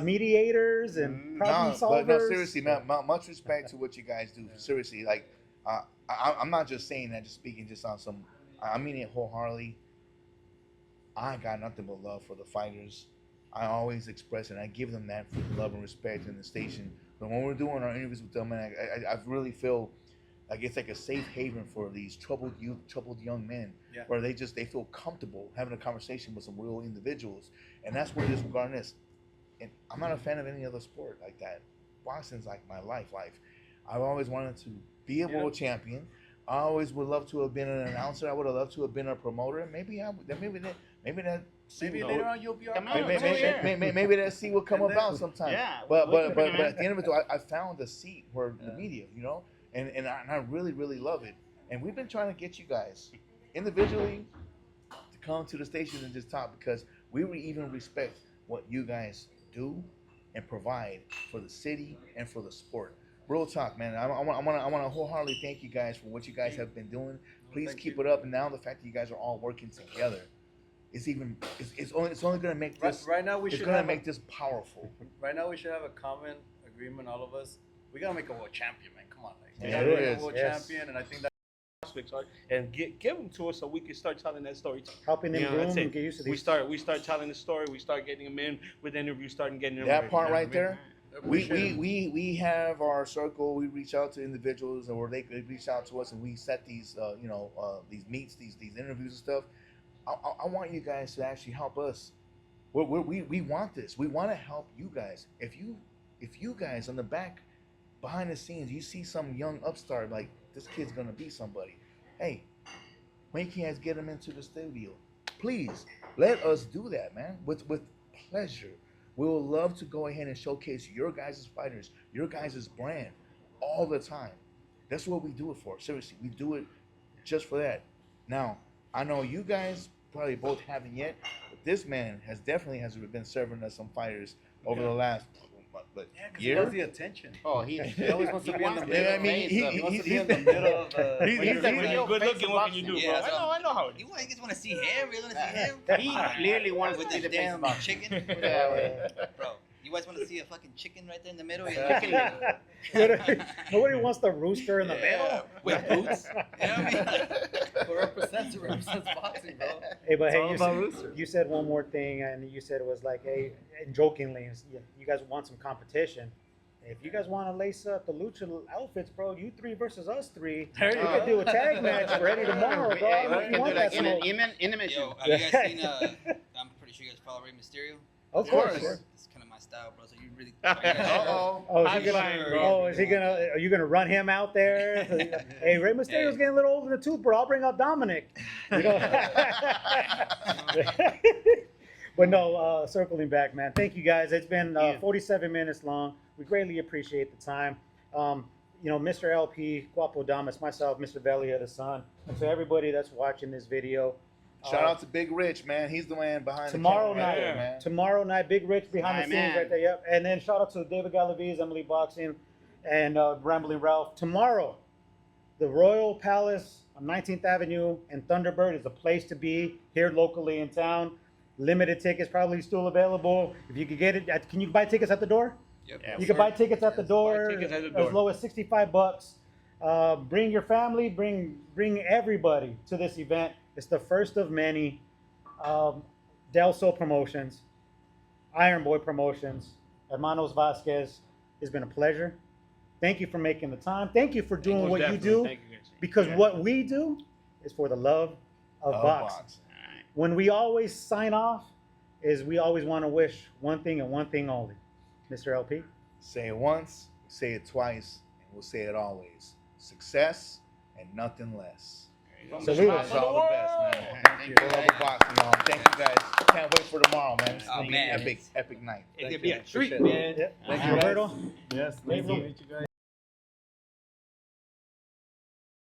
Speaker 5: Mediators and problem
Speaker 1: No,
Speaker 5: solvers.
Speaker 1: but no, seriously, man, much respect to what you guys do. Seriously, like, I'm not just saying that, just speaking just on some. I mean it wholeheartedly. I got nothing but love for the fighters. I always express it. And I give them that love and respect in the station. But when we're doing our interviews with them, man, I really feel like it's like a safe haven for these troubled youth, troubled young men,
Speaker 3: Yeah.
Speaker 1: where they feel comfortable having a conversation with some real individuals, and that's what it is regarding this. And I'm not a fan of any other sport like that. Boxing's like my life. I've always wanted to be a world champion. I always would love to have been an announcer. I would have loved to have been a promoter. Maybe
Speaker 3: later on you'll be our
Speaker 4: Come on,
Speaker 3: coach.
Speaker 1: maybe that seat will come
Speaker 3: And then-
Speaker 1: about sometime.
Speaker 4: Yeah,
Speaker 1: But
Speaker 4: we'll
Speaker 1: at
Speaker 4: put it,
Speaker 1: the
Speaker 4: man.
Speaker 1: end of it, I found a seat where the media, and I really love it. And we've been trying to get you guys individually to come to the station and just talk because we even respect what you guys do and provide for the city and for the sport. Real talk, man. I want to wholeheartedly thank you guys for what you guys have been doing. Please
Speaker 3: thank
Speaker 1: keep
Speaker 3: you.
Speaker 1: it up. And now the fact that you guys are all working together, it's only going to make this.
Speaker 3: Right now we
Speaker 1: It's
Speaker 3: should
Speaker 1: going to
Speaker 3: have
Speaker 1: make this powerful.
Speaker 3: Right now we should have a common agreement, all of us. We gotta make a world champion, man. Come on, like, we
Speaker 1: Yeah,
Speaker 3: gotta
Speaker 1: it
Speaker 3: make
Speaker 1: is.
Speaker 3: a world
Speaker 5: Yes.
Speaker 3: champion, and I think that.
Speaker 6: Prospects are, and give them to us so we can start telling that story.
Speaker 5: Helping them
Speaker 6: You know,
Speaker 5: groom
Speaker 6: that's
Speaker 5: and
Speaker 6: it.
Speaker 5: get used to
Speaker 6: We
Speaker 5: these.
Speaker 6: start telling the story. We start getting them in with interviews, starting getting them.
Speaker 1: That
Speaker 6: ready,
Speaker 1: part
Speaker 6: you know
Speaker 1: right
Speaker 6: what I mean?
Speaker 1: there. We have our circle. We reach out to individuals, or they could reach out to us, and we set these these meets, these interviews and stuff. I want you guys to actually help us. We want this. We want to help you guys. If you guys on the back, behind the scenes, you see some young upstart like this kid's gonna be somebody. Hey, when can you guys get him into the studio? Please let us do that, man. With pleasure. We will love to go ahead and showcase your guys' fighters, your guys' brand all the time. That's what we do it for. Seriously, we do it just for that. Now, I know you guys probably both haven't yet, but this man has been serving us some fighters over the last
Speaker 3: Yeah, because he
Speaker 1: year.
Speaker 3: wants the attention.
Speaker 4: Oh, he
Speaker 3: He always wants to be in the
Speaker 1: Yeah, I
Speaker 3: middle.
Speaker 1: mean,
Speaker 3: He wants to be in the middle of the.
Speaker 1: he's
Speaker 6: He's like,
Speaker 1: like,
Speaker 6: when you're good looking, what can you do,
Speaker 2: Yeah,
Speaker 6: bro?
Speaker 2: so-
Speaker 6: I know how it is.
Speaker 2: You guys want to see him? You want to see him?
Speaker 4: He literally wants
Speaker 2: With
Speaker 4: to be
Speaker 2: the
Speaker 4: the face
Speaker 2: damn
Speaker 4: of boxing.
Speaker 2: chicken?
Speaker 4: Yeah.
Speaker 2: Bro, you guys want to see a fucking chicken right there in the middle?
Speaker 3: Yeah.
Speaker 5: Nobody wants the rooster in the middle.
Speaker 2: Yeah, with boots. You know what I mean?
Speaker 3: Who represents boxing, bro.
Speaker 5: Hey, but
Speaker 3: It's
Speaker 5: hey,
Speaker 3: all about Rooster.
Speaker 5: you said one more thing, and you said it was like, hey, and jokingly, you guys want some competition. If you guys want to lace up the lucha outfits, bro, you three versus us three,
Speaker 3: There
Speaker 5: we
Speaker 3: you
Speaker 5: could
Speaker 3: go.
Speaker 5: do a tag match ready tomorrow, bro.
Speaker 4: Hey,
Speaker 5: If
Speaker 4: we
Speaker 5: you
Speaker 4: can
Speaker 5: want
Speaker 4: do
Speaker 5: that
Speaker 4: like
Speaker 5: smoke.
Speaker 4: intimate
Speaker 2: Yo,
Speaker 4: shoot.
Speaker 2: have you guys seen, I'm pretty sure you guys follow Rey Mysterio?
Speaker 5: Of
Speaker 3: Of course.
Speaker 5: course.
Speaker 2: It's kind of my style, bro. So you really.
Speaker 1: Uh-oh.
Speaker 5: Oh, is
Speaker 6: High
Speaker 5: he gonna?
Speaker 6: flying, bro.
Speaker 5: Oh, is he gonna? Are you gonna run him out there? Hey, Rey Mysterio's getting a little old in the tooth, bro. I'll bring out Dominic. You know? But no, circling back, man. Thank you guys. It's been 47 minutes long. We greatly appreciate the time. You know, Mr. LP, Guapo Damas, myself, Mr. Velia, the son, and to everybody that's watching this video.
Speaker 1: Shout out to Big Rich, man. He's the man behind
Speaker 5: Tomorrow
Speaker 1: the camera.
Speaker 5: night,
Speaker 1: right there, man.
Speaker 5: Tomorrow night, Big Rich behind
Speaker 4: My
Speaker 5: the scenes
Speaker 4: man.
Speaker 5: right there. Yep. And then shout out to David Galaviz, Emily Boxing, and Rambling Ralph. Tomorrow, the Royal Palace on 19th Avenue and Thunderbird is the place to be here locally in town. Limited tickets probably still available. If you could get it, can you buy tickets at the door?
Speaker 2: Yep.
Speaker 4: Yeah,
Speaker 5: You can buy tickets at the door,
Speaker 6: tickets at the
Speaker 5: as
Speaker 6: door.
Speaker 5: low as $65. Bring your family, bring everybody to this event. It's the first of many. Del Sol Promotions, Iron Boy Promotions, Hermanos Vásquez. It's been a pleasure. Thank you for making the time. Thank you for doing
Speaker 6: Most
Speaker 5: what you
Speaker 6: definitely.
Speaker 5: do,
Speaker 6: Thank you, guys.
Speaker 5: because
Speaker 4: Yeah.
Speaker 5: what we do is for the love of boxing.
Speaker 4: All right.
Speaker 5: When we always sign off, is we always want to wish one thing and one thing only. Mr. LP.
Speaker 1: Say it once, say it twice, and we'll say it always. Success and nothing less.
Speaker 6: From
Speaker 5: Salute.
Speaker 6: the
Speaker 1: Wish
Speaker 6: top of
Speaker 1: y'all
Speaker 6: the
Speaker 1: the best,
Speaker 6: world.
Speaker 1: man.
Speaker 4: Thank you,
Speaker 1: For love
Speaker 4: guys.
Speaker 1: of boxing, y'all. Thank you guys. Can't wait for tomorrow, man. It's
Speaker 2: Oh,
Speaker 1: gonna be an
Speaker 2: man.
Speaker 1: epic night.
Speaker 2: It's gonna
Speaker 3: Thank
Speaker 2: be
Speaker 3: you.
Speaker 2: a treat,
Speaker 3: Appreciate
Speaker 2: man.
Speaker 5: Yep.
Speaker 3: Thank you, guys.
Speaker 5: Roberto.
Speaker 3: Yes, nice to meet you guys.